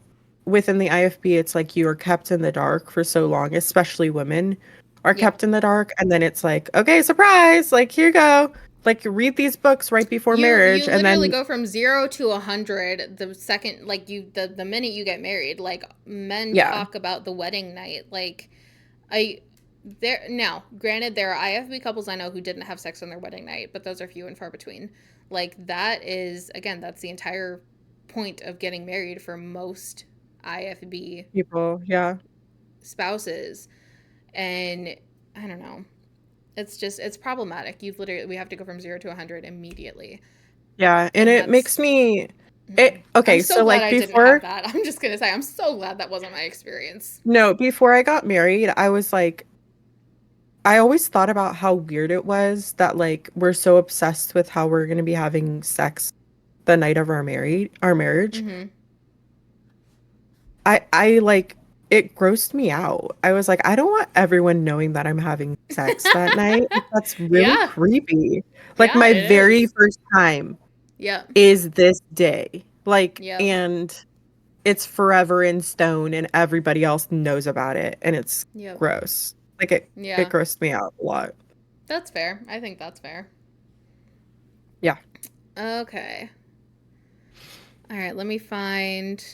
A: within the IFB it's like you are kept in the dark for so long, especially women are
B: Yep.
A: kept in the dark, and then it's like, okay, surprise, like here you go. Like read these books right before
B: You
A: marriage and
B: literally
A: then
B: go from 0 to 100 the second, like the minute you get married. Like men
A: yeah,
B: talk about the wedding night. Like I there now, granted, there are IFB couples I know who didn't have sex on their wedding night, but those are few and far between. Like that is, again, that's the entire point of getting married for most IFB
A: people, yeah.
B: spouses. And I don't know. It's problematic. You literally, we have to go from 0 to 100 immediately.
A: Yeah, and
B: And
A: it makes
B: that's,
A: me it
B: I'm
A: okay,
B: so
A: so
B: glad
A: like
B: I didn't have
A: before
B: that. I'm just going to say, I'm so glad that wasn't my experience.
A: no, before I got married, I was like I always thought about how weird it was that like we're so obsessed with how we're going to be having sex the night of our marriage.
B: Mm-hmm.
A: I like it grossed me out. I was like, I don't want everyone knowing that I'm having sex that night. Like, that's really
B: Yeah.
A: creepy. Like
B: Yeah,
A: my
B: it
A: very
B: is.
A: first time
B: Yep.
A: is this day. Like,
B: Yep.
A: and it's forever in stone and everybody else knows about it and it's
B: Yep.
A: gross. Like it
B: Yeah.
A: grossed me out a lot.
B: That's fair. I think that's fair.
A: Yeah.
B: Okay. All right, let me find.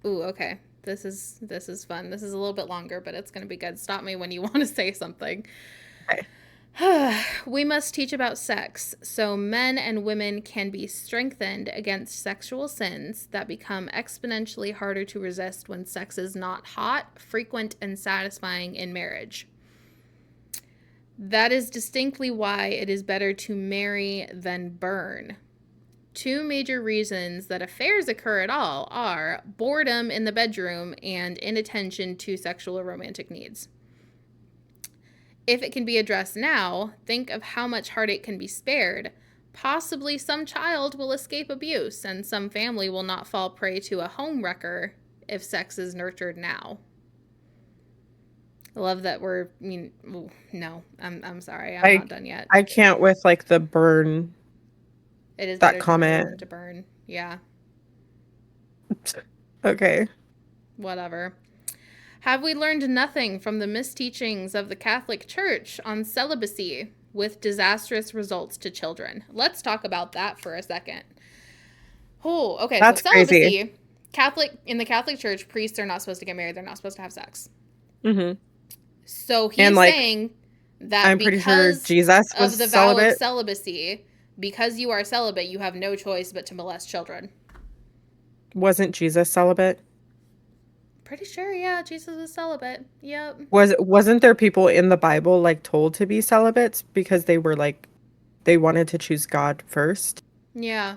B: Ooh, okay. This is fun. This is a little bit longer, but it's going to be good. Stop me when you want to say something.
A: Okay.
B: We must teach about sex so men and women can be strengthened against sexual sins that become exponentially harder to resist when sex is not hot, frequent, and satisfying in marriage. That is distinctly why it is better to marry than burn. Two major reasons that affairs occur at all are boredom in the bedroom and inattention to sexual or romantic needs. If it can be addressed now, think of how much heartache can be spared. Possibly some child will escape abuse, and some family will not fall prey to a home wrecker if sex is nurtured now. I love that we're. I mean, no, I'm sorry, I'm
A: I
B: not done yet.
A: I can't with like the burn
B: It is
A: that
B: better to marry
A: comment.
B: than to burn. Yeah,
A: Okay.
B: whatever. Have we learned nothing from the misteachings of the Catholic Church on celibacy with disastrous results to children? Let's talk about that for a second. Oh, okay. So
A: That's crazy.
B: celibacy, Catholic in the Catholic Church, priests are not supposed to get married. They're not supposed to have sex.
A: Hmm.
B: So
A: And
B: he's
A: like
B: saying that
A: I'm pretty sure
B: because
A: Jesus was
B: of the vow of
A: celibate.
B: celibacy, because you are celibate, you have no choice but to molest children.
A: Wasn't Jesus celibate?
B: Pretty sure, yeah, Jesus was celibate. Yep.
A: Wasn't there people in the Bible like told to be celibates because they were like they wanted to choose God first?
B: Yeah.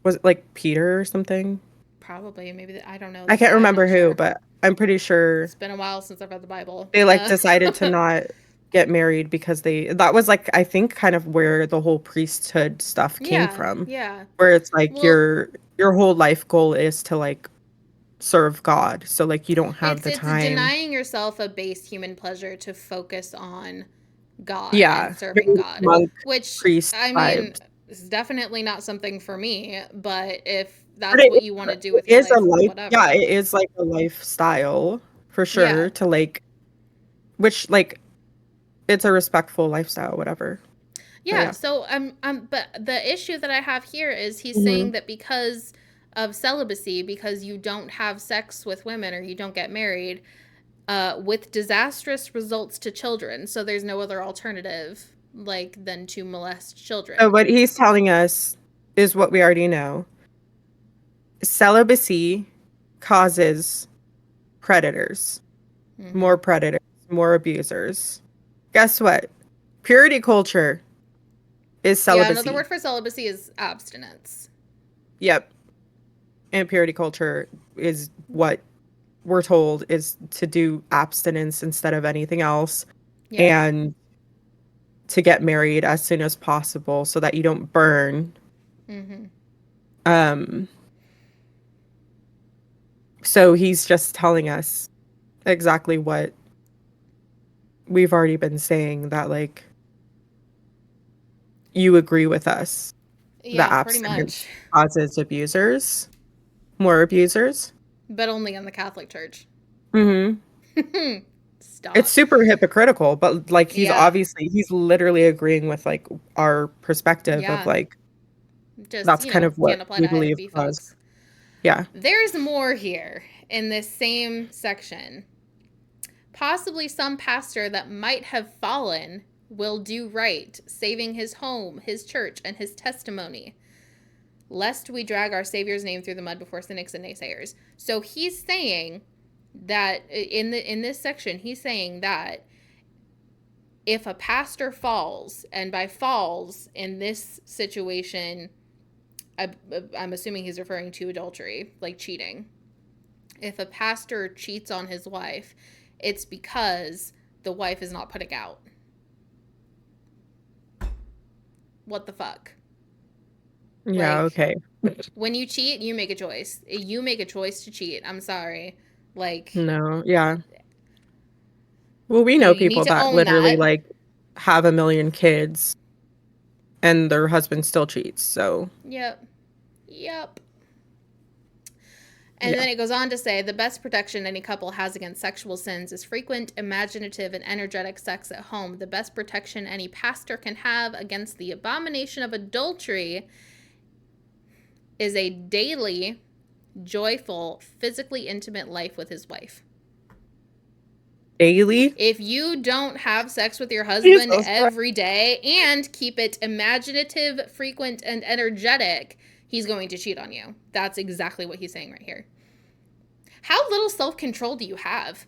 A: Was it like Peter or something?
B: Probably. Maybe. I don't know.
A: I can't
B: I'm
A: remember
B: not
A: who,
B: sure.
A: but I'm pretty sure
B: It's been a while since I've read the Bible.
A: they like decided to not get married because they that was like I think kind of where the whole priesthood stuff came
B: Yeah.
A: from,
B: Yeah.
A: where it's like
B: Well,
A: your whole life goal is to like serve God. So like you don't have the
B: it's
A: time.
B: denying yourself a base human pleasure to focus on God and
A: Yeah,
B: serving
A: very
B: God,
A: monk
B: which
A: priest
B: I mean
A: vibes.
B: is definitely not something for me, but if
A: But
B: that's what you want to do
A: it
B: with your
A: is a
B: life,
A: life, yeah,
B: whatever.
A: it is like a lifestyle for
B: Yeah.
A: sure to like which like it's a respectful lifestyle, whatever. But
B: Yeah,
A: yeah.
B: so but the issue that I have here is he's
A: Hmm.
B: saying that because of celibacy, because you don't have sex with women or you don't get married, with disastrous results to children. So there's no other alternative like than to molest
A: So
B: children.
A: what he's telling us is what we already know. Celibacy causes predators,
B: Mm-hmm.
A: more predators, more abusers. Guess what? Purity culture is
B: Yeah, another
A: celibacy.
B: word for celibacy is abstinence.
A: Yep. And purity culture is what we're told is to do abstinence instead of anything else
B: Yep.
A: and to get married as soon as possible so that you don't burn.
B: Mm-hmm.
A: Um, so he's just telling us exactly what we've already been saying that like you agree with us that
B: Yeah, pretty
A: abstinence
B: much.
A: causes abusers, more abusers.
B: But only in the Catholic Church.
A: Hmm. It's
B: Stop.
A: super hypocritical, but like
B: Yeah.
A: he's literally agreeing with like our perspective of
B: Yeah.
A: like
B: Just,
A: that's kind of what
B: can't apply
A: we
B: to
A: believe
B: IFB
A: cause.
B: folks.
A: Yeah.
B: There's more here in this same section. Possibly some pastor that might have fallen will do right, saving his home, his church, and his testimony, lest we drag our Savior's name through the mud before cynics and naysayers. So he's saying that in this section, he's saying that if a pastor falls, and by falls in this situation, I, I'm assuming he's referring to adultery, like cheating. If a pastor cheats on his wife, it's because the wife is not putting out. What the fuck?
A: Yeah,
B: Like,
A: okay.
B: when you cheat, you make a choice. You make a choice to cheat. I'm sorry. Like,
A: No, yeah. Well, we know
B: you need
A: people
B: to
A: that
B: own
A: literally
B: that.
A: like have a million kids and their husband still cheats. So,
B: Yep. Yep. And
A: yeah.
B: then it goes on to say the best protection any couple has against sexual sins is frequent, imaginative, and energetic sex at home. The best protection any pastor can have against the abomination of adultery is a daily, joyful, physically intimate life with his wife.
A: Daily?
B: If you don't have sex with your husband
A: Jesus Christ.
B: every day and keep it imaginative, frequent, and energetic, he's going to cheat on you. That's exactly what he's saying right here. How little self control do you have?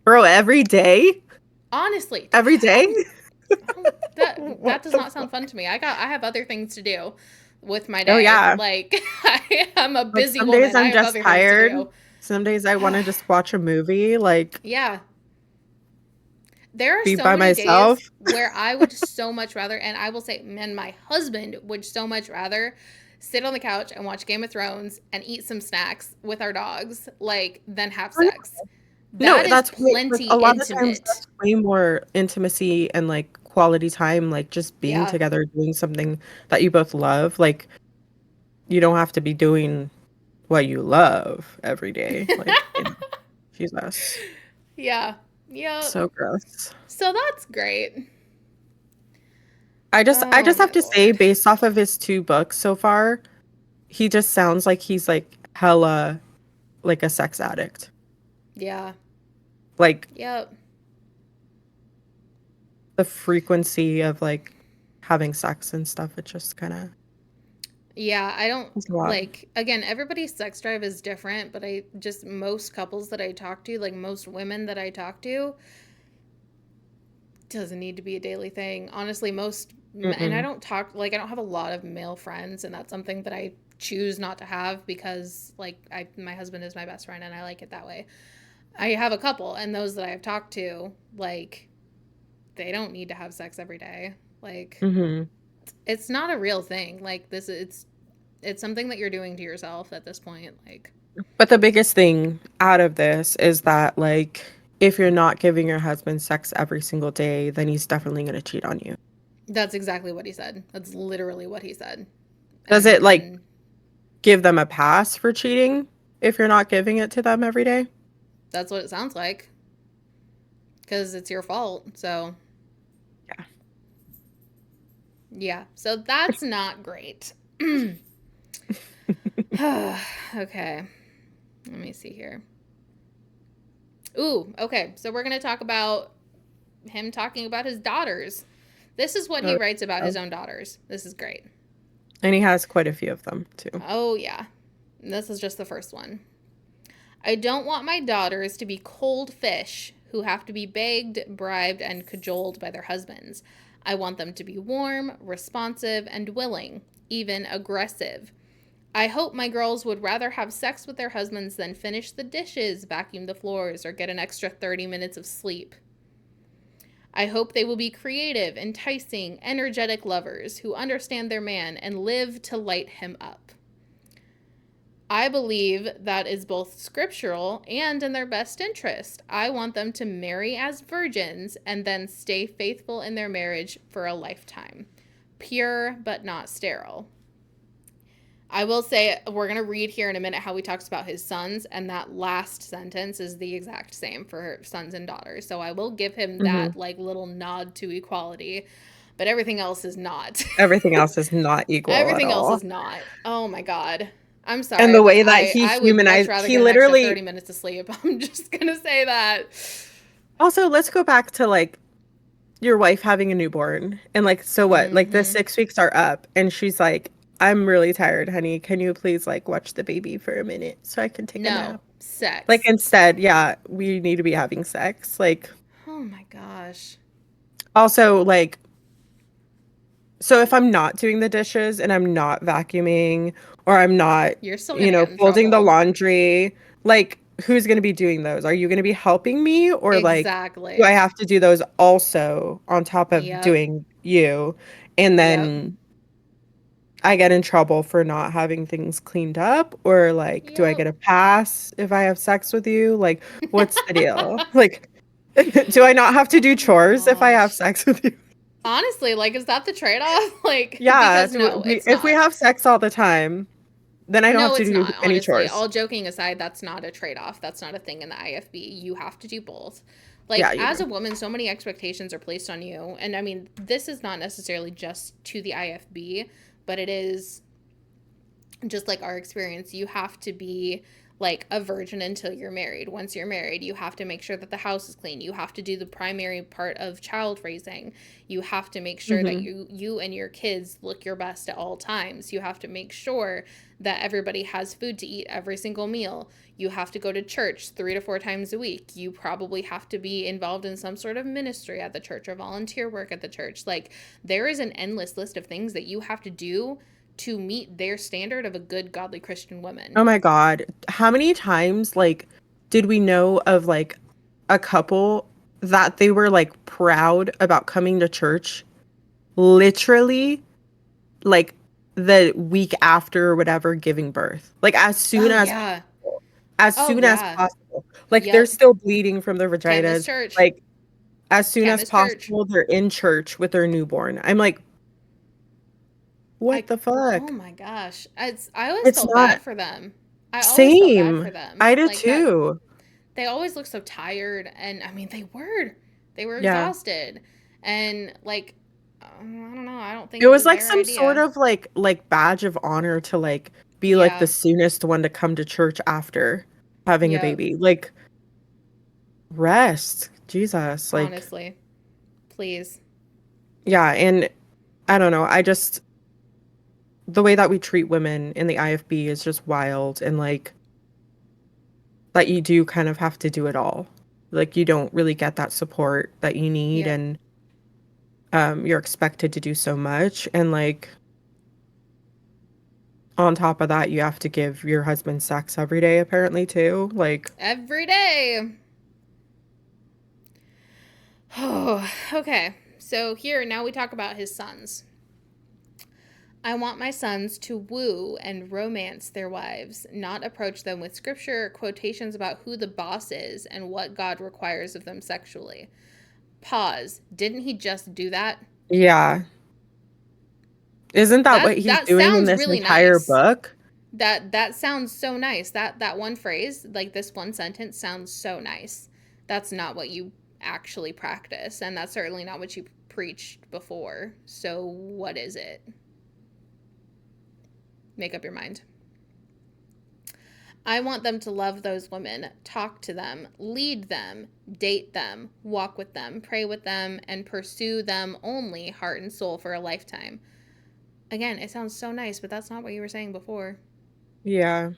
A: Bro, every day?
B: Honestly,
A: Every day?
B: that
A: What
B: does
A: the
B: not sound
A: fuck?
B: fun to me. I have other things to do with my
A: Oh
B: day.
A: yeah.
B: Like I am a
A: Like
B: busy
A: some days
B: woman. I
A: I'm
B: have
A: just
B: other things to
A: tired.
B: do.
A: Some days I want to just watch a movie, like
B: Yeah. There are
A: be
B: so
A: by
B: many
A: myself.
B: days where I would so much rather, and I will say, man, my husband would so much rather sit on the couch and watch Game of Thrones and eat some snacks with our dogs, like, than have
A: Oh, yeah.
B: sex.
A: No,
B: That is
A: that's way, like
B: plenty
A: a lot of times
B: intimate.
A: that's way more intimacy and like quality time, like just being
B: Yeah.
A: together, doing something that you both love. Like you don't have to be doing what you love every day. Like, Jesus.
B: Yeah. Yep.
A: So gross.
B: So that's great.
A: I
B: Oh
A: just have
B: my
A: to say,
B: lord.
A: based off of his two books so far, he just sounds like he's like hella like a sex addict.
B: Yeah.
A: Like
B: Yep.
A: the frequency of like having sex and stuff, it just kind of
B: Yeah, I don't
A: It's a lot.
B: like, again, everybody's sex drive is different, but I just, most couples that I talk to, like most women that I talk to, doesn't need to be a daily thing. Honestly, and I
A: Mm-mm.
B: don't talk, like, I don't have a lot of male friends, and that's something that I choose not to have because, like, my husband is my best friend and I like it that way. I have a couple, and those that I've talked to, like, they don't need to have sex every day. Like,
A: Hmm.
B: it's not a real thing. Like, it's something that you're doing to yourself at this point. Like,
A: But the biggest thing out of this is that, like, if you're not giving your husband sex every single day, then he's definitely going to cheat on you.
B: that's exactly what he said. That's literally what he said.
A: Does
B: And
A: it, like,
B: and
A: give them a pass for cheating if you're not giving it to them every day?
B: that's what it sounds like because it's your fault. So,
A: Yeah.
B: yeah. So that's not great. Okay. Let me see here. Ooh, okay. So we're going to talk about him talking about his daughters. This is what he
A: Oh,
B: writes about
A: yeah.
B: his own daughters. This is great.
A: And he has quite a few of them, too.
B: Oh, yeah. This is just the first one. I don't want my daughters to be cold fish who have to be begged, bribed, and cajoled by their husbands. I want them to be warm, responsive, and willing, even aggressive. I hope my girls would rather have sex with their husbands than finish the dishes, vacuum the floors, or get an extra 30 minutes of sleep. I hope they will be creative, enticing, energetic lovers who understand their man and live to light him up. I believe that is both scriptural and in their best interest. I want them to marry as virgins and then stay faithful in their marriage for a lifetime. Pure but not sterile. I will say, we're going to read here in a minute how he talks about his sons, and that last sentence is the exact same for sons and daughters. So I will give him
A: Hmm.
B: that, like, little nod to equality, but everything else is not.
A: Everything else is not equal at
B: Everything else
A: all.
B: is not. Oh my God. I'm
A: And
B: sorry,
A: the
B: but
A: way that
B: I,
A: he
B: I would much
A: humanized,
B: rather
A: he
B: get an extra
A: literally
B: 30 minutes of sleep. I'm just going to say that.
A: also, let's go back to like your wife having a newborn and like, so what? Like the
B: Mm-hmm.
A: 6 weeks are up and she's like, I'm really tired, honey. Can you please like watch the baby for a minute so I can take a
B: No.
A: nap? Like
B: Sex.
A: instead, yeah, we need to be having sex. Like
B: Oh my gosh.
A: also like so if I'm not doing the dishes and I'm not vacuuming or I'm not,
B: You're still going to get in
A: folding the
B: trouble.
A: laundry, like who's going to be doing those? Are you going to be helping me or like do I
B: Exactly.
A: have to do those also on top of
B: Yep.
A: doing you? And
B: Yep.
A: then I get in trouble for not having things cleaned up or like do I
B: Yep.
A: get a pass if I have sex with you? Like what's the deal? Like do I not have to do
B: Oh my
A: chores if I have
B: gosh.
A: sex with you?
B: Honestly, like, is that the trade off? Like,
A: Yeah,
B: because no, it's
A: if we
B: not.
A: have sex all the time, then I don't have
B: No,
A: to
B: it's
A: do
B: not,
A: any
B: honestly.
A: chores.
B: All joking aside, that's not a trade off. That's not a thing in the IFB. You have to do both.
A: Yeah,
B: Like,
A: you
B: as
A: do.
B: a woman, so many expectations are placed on you. And I mean, this is not necessarily just to the IFB, but it is just like our experience. You have to be like a virgin until you're married. Once you're married, you have to make sure that the house is clean. You have to do the primary part of child raising. You have to make sure that
A: Hmm.
B: you and your kids look your best at all times. You have to make sure that everybody has food to eat every single meal. You have to go to church 3 to 4 times a week. You probably have to be involved in some sort of ministry at the church or volunteer work at the church. Like, there is an endless list of things that you have to do to meet their standard of a good, godly Christian woman.
A: Oh my God. How many times, like, did we know of, like, a couple that they were, like, proud about coming to church literally, like, the week after or whatever giving birth? Like,
B: Oh, yeah.
A: as
B: Oh,
A: soon as
B: yeah.
A: possible. Like, they're
B: Yep.
A: still bleeding from their
B: Canvas
A: vaginas.
B: Church.
A: Like, as soon as
B: Canvas Church.
A: possible, they're in church with their newborn. I'm like,
B: I,
A: what the
B: oh
A: fuck?
B: my gosh. I always
A: It's
B: felt
A: not
B: bad for them. I always felt bad for
A: same.
B: them.
A: I did
B: Like that,
A: too.
B: they always look so tired. And I mean, they were
A: Yeah.
B: exhausted. And like, I don't know. I don't think
A: It
B: it
A: was
B: was
A: like
B: their
A: some sort
B: idea.
A: of like badge of honor to like be like the
B: Yeah.
A: soonest one to come to church after having a
B: Yep.
A: baby. Like rest. Jesus. Like
B: Honestly. Please.
A: yeah, and I don't know. I just the way that we treat women in the IFB is just wild, and like that you do kind of have to do it all. Like you don't really get that support that you need,
B: Yep.
A: and you're expected to do so much, and like on top of that you have to give your husband sex every day apparently too. Like
B: Every day. Oh, okay. So here, now we talk about his sons. I want my sons to woo and romance their wives, not approach them with scripture or quotations about who the boss is and what God requires of them sexually. Pause. Didn't he just do that?
A: yeah. Isn't that what he's
B: That
A: doing in
B: sounds
A: this
B: really
A: entire
B: nice.
A: book?
B: That sounds so nice. That one phrase, like this one sentence sounds so nice. That's not what you actually practice, and that's certainly not what you preached before. So what is it? Make up your mind. I want them to love those women, talk to them, lead them, date them, walk with them, pray with them, and pursue them only, heart and soul, for a lifetime. Again, it sounds so nice, but that's not what you were saying before.
A: Yeah.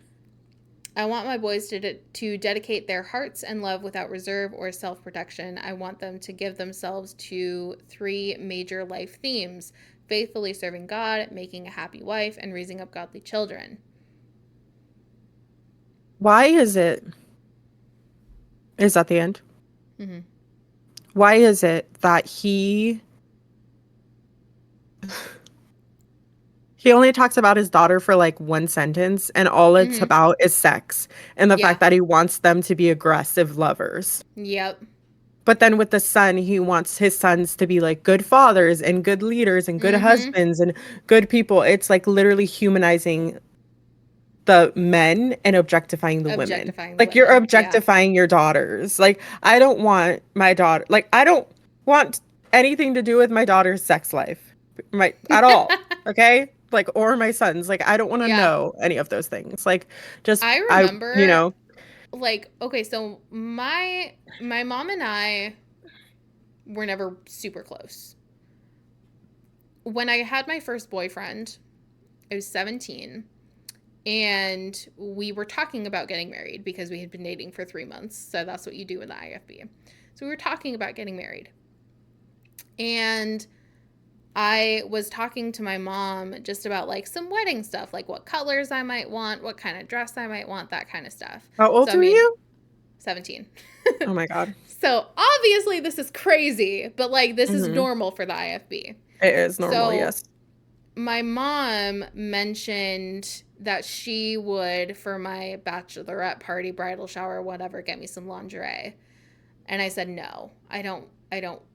B: I want my boys to dedicate their hearts and love without reserve or self protection. I want them to give themselves to three major life themes: faithfully serving God, making a happy wife, and raising up godly children.
A: Why is that the end?
B: Mm-hmm.
A: Why is it that he only talks about his daughter for like one sentence and all it's
B: Mm-hmm.
A: about is sex and the
B: Yeah.
A: fact that he wants them to be aggressive lovers?
B: Yep.
A: But then with the son, he wants his sons to be like good fathers and good leaders and good
B: Mm-hmm.
A: husbands and good people. It's like literally humanizing the men and objectifying the women.
B: Objectifying the
A: Like you're
B: women. Yeah.
A: objectifying your daughters. Like I don't want my daughter, like I don't want anything to do with my daughter's sex life. My at all. Okay? Like or my sons. Like I don't want to
B: Yeah.
A: know any of those things. Like just
B: I
A: I,
B: remember, like, okay, so my mom and I were never super close. When I had my first boyfriend, I was 17, and we were talking about getting married because we had been dating for 3 months. So that's what you do in the IFB. So we were talking about getting married. And I was talking to my mom just about like some wedding stuff, like what colors I might want, what kind of dress I might want, that kind of stuff.
A: how
B: So,
A: old
B: I
A: are
B: mean,
A: you?
B: 17.
A: Oh my God.
B: So, obviously, this is crazy, but like, this is
A: Hmm.
B: normal for the IFB.
A: It is normal,
B: So,
A: yes.
B: my mom mentioned that she would, for my bachelorette party, bridal shower, whatever, get me some lingerie. And I said, no, I don't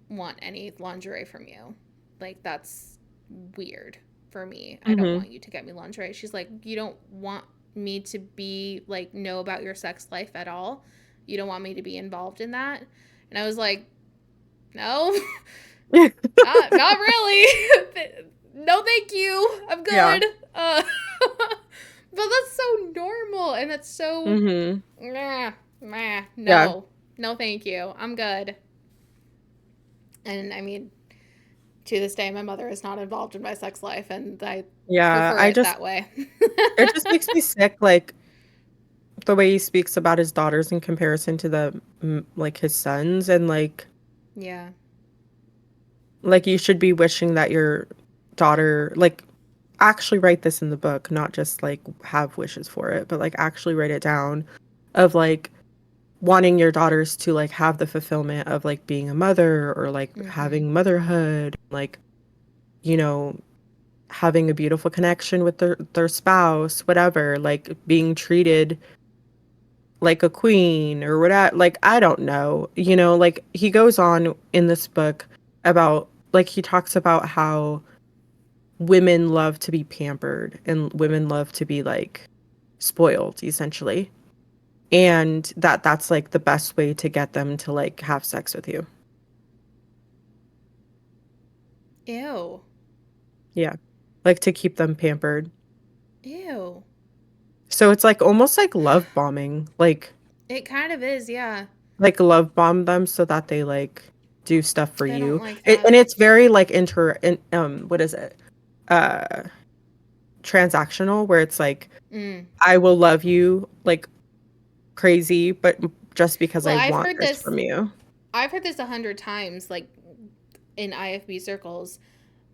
B: want any lingerie from you. Like, that's weird for me. I don't
A: Hmm.
B: want you to get me lingerie. She's like, you don't want me to be like, know about your sex life at all. You don't want me to be involved in that. And I was like, no, not really. No, thank you. I'm
A: Yeah.
B: good. But that's so normal, and that's so
A: Hmm. Yeah.
B: no, no, thank you. I'm good. And I mean, to this day, my mother is not involved in my sex life, and I
A: Yeah.
B: prefer it that way.
A: It just makes me sick, like the way he speaks about his daughters in comparison to like his sons, and
B: Yeah.
A: like you should be wishing that your daughter like actually write this in the book, not just like have wishes for it, but like actually write it down of like wanting your daughters to like have the fulfillment of like being a mother or like
B: Mm-hmm.
A: having motherhood, like you know, having a beautiful connection with their spouse, whatever, like being treated like a queen or whatever. Like I don't know, like he goes on in this book about like he talks about how women love to be pampered and women love to be like spoiled essentially, and that's like the best way to get them to like have sex with you.
B: Ew.
A: Yeah, like to keep them pampered.
B: Ew.
A: So it's like almost like love bombing,
B: It kind of is, yeah.
A: like love bomb them so that they like do stuff for
B: I don't
A: you.
B: like
A: And
B: that.
A: it's very like what is it? Uh transactional where it's like
B: Mm.
A: I will love you like crazy, but just because
B: Well,
A: I want this from you.
B: I've heard this 100 times, like in IFB circles.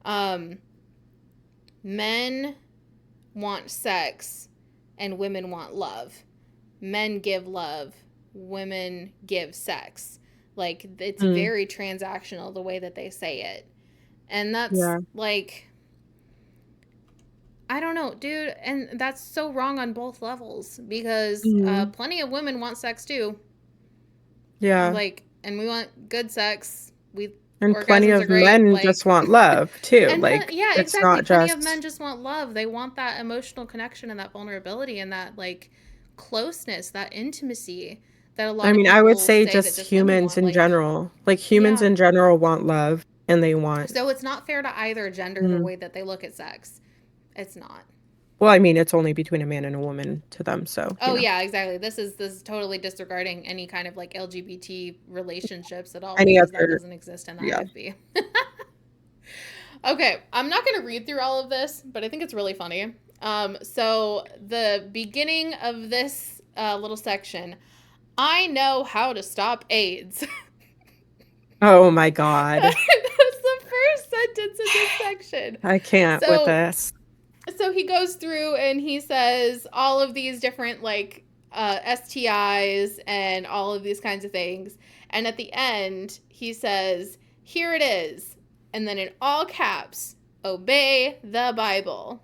B: Um, Men want sex, and women want love. Men give love, women give sex. Like, it's
A: Mm,
B: very transactional the way that they say it. And that's
A: yeah.
B: like, I don't know, dude. And that's so wrong on both levels because
A: Mm,
B: plenty of women want sex too.
A: yeah.
B: Like, and we want good sex.
A: And plenty
B: Orgasms are
A: of
B: great.
A: men just
B: Like,
A: want love too.
B: and
A: Like
B: yeah,
A: it's
B: exactly.
A: not
B: Plenty of
A: just
B: men just want love. They want that emotional connection and that vulnerability and that like closeness, that intimacy that a
A: I
B: lot of
A: mean, I would
B: people
A: say
B: say that
A: just
B: just women
A: humans
B: want.
A: in
B: Like,
A: general. Like humans
B: yeah.
A: in general want love and they want
B: So it's not fair to either gender the
A: mm.
B: way that they look at sex. It's not.
A: Well, I mean, it's only between a man and a woman to them, so,
B: Oh yeah, exactly. This is totally disregarding any kind of like LGBT relationships at all
A: any
B: because that
A: other
B: doesn't exist in
A: yeah.
B: IFB. Okay, I'm not going to read through all of this, but I think it's really funny. So the beginning of this little section, I know how to stop AIDS.
A: Oh my God.
B: That's the first sentence in this section.
A: I can't with
B: So
A: this.
B: so he goes through and he says all of these different like STIs and all of these kinds of things. And at the end, he says, "Here it is." And then in all caps, "Obey the Bible."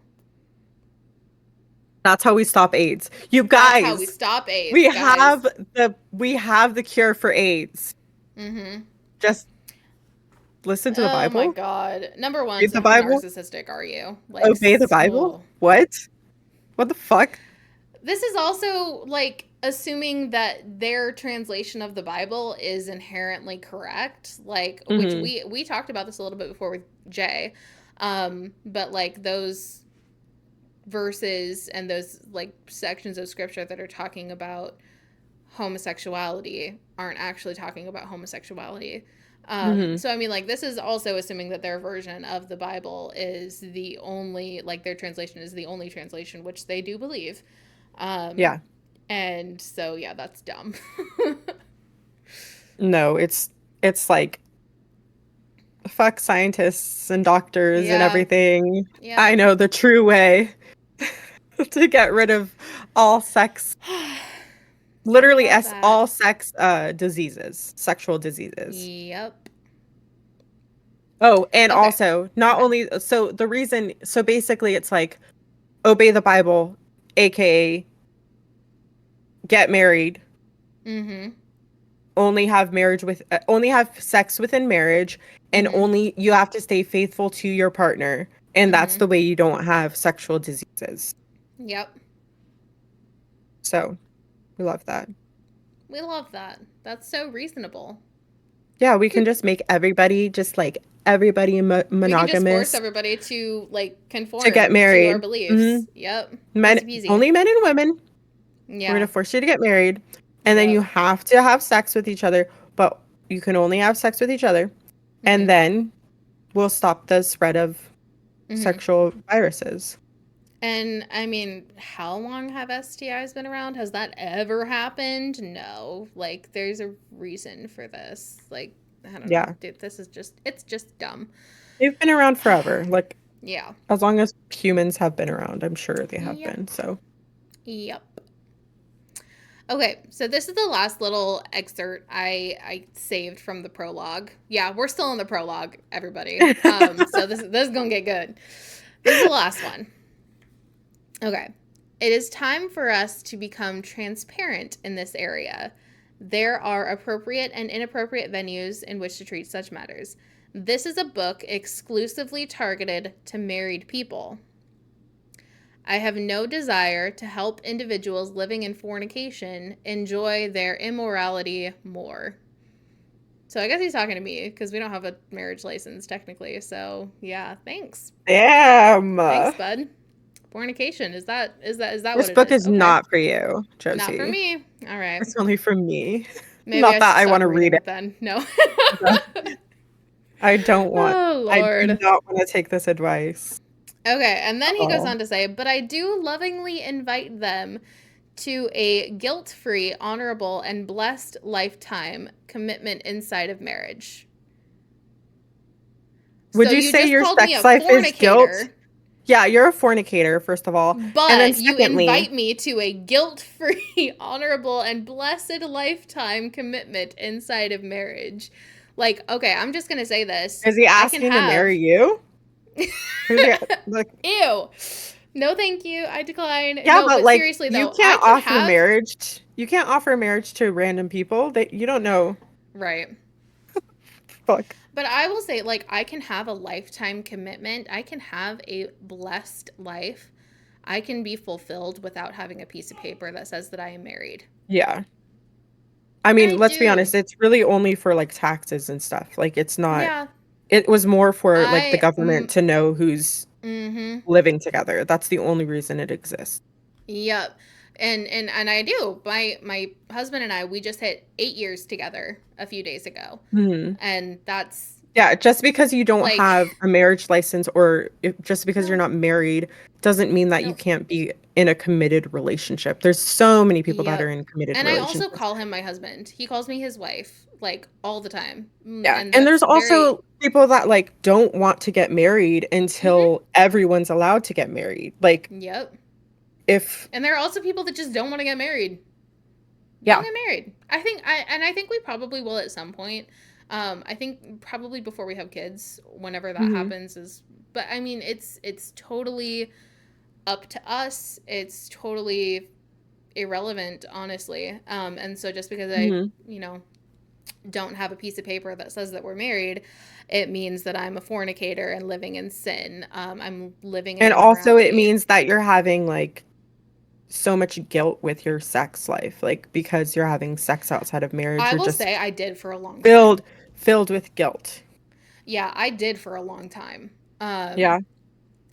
A: That's how we stop AIDS. You
B: That's how we
A: guys,
B: stop
A: we
B: AIDS,
A: have
B: guys.
A: the cure for AIDS.
B: Mm-hmm.
A: Just listen to the
B: Oh my
A: Bible,
B: God. Number one,
A: read
B: so
A: the
B: how
A: Bible,
B: narcissistic are you? Like,
A: obey the Bible.
B: oh.
A: What? What the fuck?
B: This is also like assuming that their translation of the Bible is inherently correct, like which
A: Hmm.
B: we talked about this a little bit before with Jay, but like those verses and those like sections of scripture that are talking about homosexuality aren't actually talking about homosexuality.
A: Hmm.
B: So I mean, like this is also assuming that their version of the Bible is the only, like their translation is the only translation, which they do believe. Um,
A: Yeah.
B: and so yeah, that's dumb.
A: No, it's like fuck scientists and doctors and
B: Yeah.
A: everything. I
B: Yep.
A: know the true way to get rid of all sex,
B: We
A: literally
B: love that.
A: all sex diseases, sexual diseases.
B: Yep.
A: Oh, and
B: Okay.
A: also not
B: Okay.
A: only so the reason so basically it's like obey the Bible, aka get married,
B: Mm-hmm.
A: only have sex within marriage, and
B: Mm-hmm.
A: only you have to stay faithful to your partner, and that's
B: Mm-hmm.
A: the way you don't have sexual diseases.
B: Yep.
A: So we love that.
B: We love that. That's so reasonable.
A: Yeah, we can just make everybody just like everybody
B: We can just force
A: monogamous
B: everybody to like
A: to get
B: conform to our
A: married. Hmm.
B: beliefs. Yep.
A: Men,
B: Easy peasy.
A: only men and women. We're gonna
B: Yeah.
A: force you to get married, and then you
B: Yep.
A: have to have sex with each other, but you can only have sex with each other, and
B: Mm-hmm.
A: then we'll stop the spread of
B: Mm-hmm.
A: sexual viruses.
B: And I mean, how long have STIs been around? Has that ever happened? No. Like, there's a reason for this. Like, I don't know.
A: Yeah,
B: Dude, this is just, it's just dumb.
A: they've been around forever. Like
B: Yeah.
A: as long as humans have been around, I'm sure they have
B: Yep.
A: been. So
B: Yep. Okay, so this is the last little excerpt I saved from the prologue. Yeah, we're still in the prologue, everybody. So this is gonna get good. This is the last one. Okay. It is time for us to become transparent in this area. There are appropriate and inappropriate venues in which to treat such matters. This is a book exclusively targeted to married people. I have no desire to help individuals living in fornication enjoy their immorality more. So I guess he's talking to me because we don't have a marriage license technically. So yeah, thanks. Thanks,
A: damn.
B: bud. Fornication, is that what
A: This
B: it
A: book
B: is?
A: is
B: Okay.
A: not for you,
B: Not for
A: Josie.
B: me. All right.
A: It's only for me.
B: Maybe
A: Not
B: I
A: that
B: should
A: I want
B: stop
A: to read
B: reading
A: it.
B: it then. No.
A: I don't want.
B: Oh
A: I do
B: Lord.
A: not want to take this advice.
B: Okay, and then he goes
A: Oh.
B: on to say, but I do lovingly invite them to a guilt free, honorable, and blessed lifetime commitment inside of marriage. So
A: Would you
B: you
A: say
B: just
A: your
B: called me a
A: sex life is guilt?
B: fornicator,
A: Yeah, you're a fornicator, first of all. And then
B: but you
A: secondly,
B: invite me to a guilt free, honorable, and blessed lifetime commitment inside of marriage. Like, okay, I'm just going to say this.
A: is he
B: I can
A: asking to
B: have.
A: marry you? Is he like,
B: Ew. No, thank you. I decline.
A: yeah,
B: No,
A: but
B: but
A: like
B: seriously,
A: you
B: though, I
A: can't
B: can
A: offer
B: have.
A: marriage. You can't offer marriage to random people that you don't know.
B: Right.
A: Fuck.
B: But I will say, like, I can have a lifetime commitment. I can have a blessed life. I can be fulfilled without having a piece of paper that says that I am married.
A: Yeah. I
B: And
A: mean,
B: I
A: let's be
B: do.
A: honest, it's really only for like taxes and stuff. Like it's not
B: Yeah.
A: it was more for like the
B: I.
A: government to know who's
B: Mm-hmm.
A: living together. That's the only reason it exists.
B: Yep. And I do. My husband and I, we just hit 8 years together a few days ago.
A: Mhm.
B: And that's
A: Yeah, just because you don't
B: like
A: have a marriage license or just because you're
B: no.
A: not married doesn't mean that you
B: No.
A: can't be in a committed relationship. There's so many people that are
B: Yep.
A: in committed
B: And I also
A: relationships.
B: call him my husband. He calls me his wife, like all the time.
A: Yeah.
B: And
A: And there's
B: that's very.
A: also people that like don't want to get married
B: Mm-hmm.
A: until everyone's allowed to get married. Like
B: Yep.
A: if
B: And there are also people that just don't want to get married. Don't
A: yeah.
B: get married. I think we probably will at some point. I think probably before we have kids, whenever that
A: Hmm.
B: happens is. But I mean, it's totally up to us. It's totally irrelevant, honestly. And so just because I,
A: Hmm.
B: you know, don't have a piece of paper that says that we're married, it means that I'm a fornicator and living in sin. I'm living in
A: And also it
B: immorality.
A: means that you're having like so much guilt with your sex life, like because you're having sex outside of marriage,
B: I
A: you're
B: will
A: just
B: say I did for a long time.
A: filled filled with guilt.
B: Yeah, I did for a long time.
A: Yeah.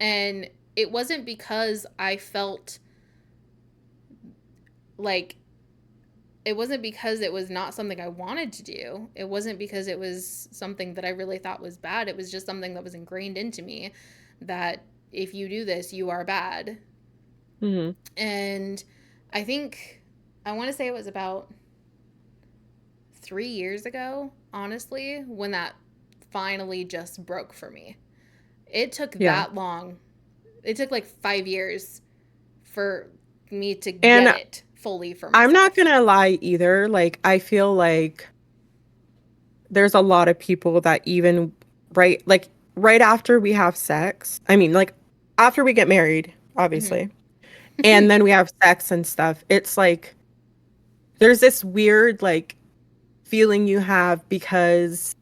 B: And it wasn't because I felt like it wasn't because it was not something I wanted to do. It wasn't because it was something that I really thought was bad. It was just something that was ingrained into me that if you do this, you are bad.
A: Hmm.
B: And I think I want to say it was about 3 years ago, honestly, when that finally just broke for me. It took
A: Yeah.
B: that long. It took like 5 years for me to get
A: And
B: it fully for
A: I'm not
B: myself.
A: gonna lie either. Like, I feel like there's a lot of people that even right after we have sex, I mean, like after we get married,
B: Hmm.
A: obviously, and then we have sex and stuff, it's like there's this weird like feeling you have because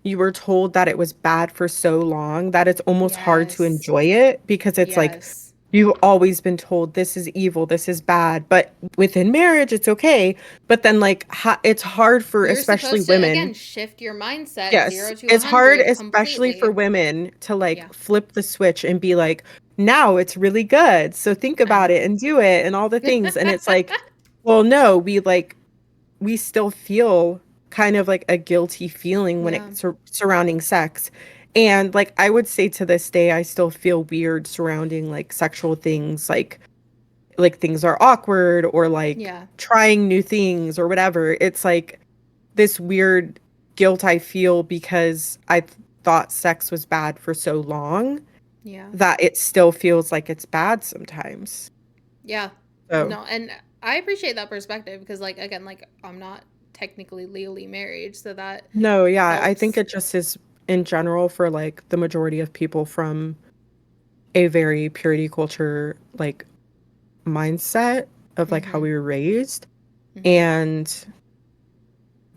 A: you were told that it was bad for so long that it's almost hard to
B: Yes.
A: enjoy it because it's like
B: Yes.
A: you've always been told this is evil, this is bad, but within marriage it's okay. But then like it's hard for
B: You're
A: especially
B: supposed to,
A: women.
B: again, shift your mindset
A: Yes,
B: 0 to
A: it's hard
B: 100
A: especially for
B: completely.
A: women to
B: Yeah,
A: like flip the switch and be like, now it's really good. So think
B: I
A: about
B: know.
A: it and do it and all the things. And it's like, well, no, we still feel kind of like a guilty feeling when
B: Yeah.
A: it's surrounding sex. And like I would say to this day, I still feel weird surrounding like sexual things, like things are awkward or like
B: Yeah.
A: trying new things or whatever. It's like this weird guilt I feel because I thought sex was bad for so long
B: Yeah.
A: that it still feels like it's bad sometimes.
B: Yeah.
A: So,
B: No, and I appreciate that perspective because, like, again, like, I'm not technically legally married, so that
A: no, yeah, I think
B: helps.
A: it just is in general for like the majority of people from a very purity culture like mindset of like how
B: Mm-hmm.
A: we were raised,
B: Mm-hmm.
A: and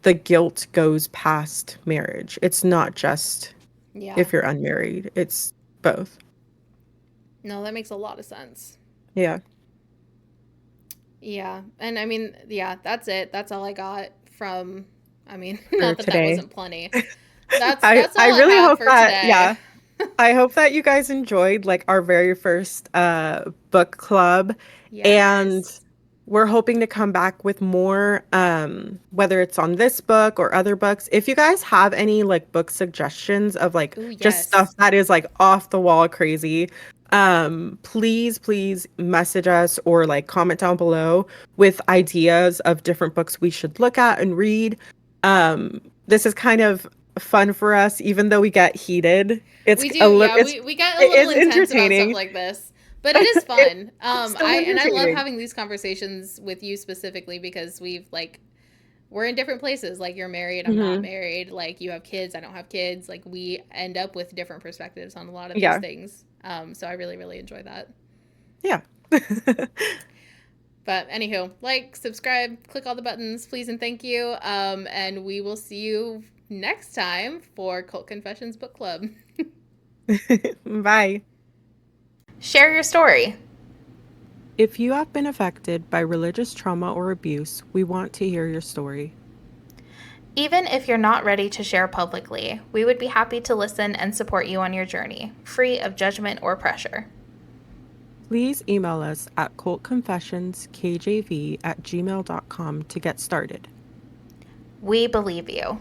A: the guilt goes past marriage. It's not just
B: Yeah.
A: if you're unmarried, it's both.
B: No, that makes a lot of sense.
A: Yeah,
B: Yeah. And I mean, yeah, that's it. That's all I got from, I mean,
A: for
B: not that that
A: today.
B: wasn't plenty. That's
A: I
B: that's
A: I
B: all I
A: really
B: have
A: hope
B: for
A: that
B: today.
A: yeah, I hope that you guys enjoyed like our very first book club, and
B: Yes.
A: we're hoping to come back with more whether it's on this book or other books. If you guys have any like book suggestions of like
B: Ooh,
A: just stuff
B: yes.
A: that is like off the wall crazy, Please message us or like comment down below with ideas of different books we should look at and read. This is kind of fun for us, even though we get heated.
B: We do, yeah. We get a
A: It
B: little
A: is
B: intense about stuff
A: entertaining.
B: like this, but it is fun.
A: It's still
B: I love
A: entertaining.
B: having these conversations with you specifically because we're in different places. Like you're married, I'm not
A: Hmm.
B: married. Like you have kids, I don't have kids. Like we end up with different perspectives on a lot of these
A: Yeah.
B: things. So I really enjoy that.
A: Yeah.
B: But anywho, like, subscribe, click all the buttons, please and thank you. And we will see you next time for Cult Confessions Book Club.
A: Bye.
B: Share your story.
A: If you have been affected by religious trauma or abuse, we want to hear your story.
B: Even if you're not ready to share publicly, we would be happy to listen and support you on your journey, free of judgment or pressure.
A: Please email us at cultconfessionskjv@gmail.com to get started.
B: We believe you.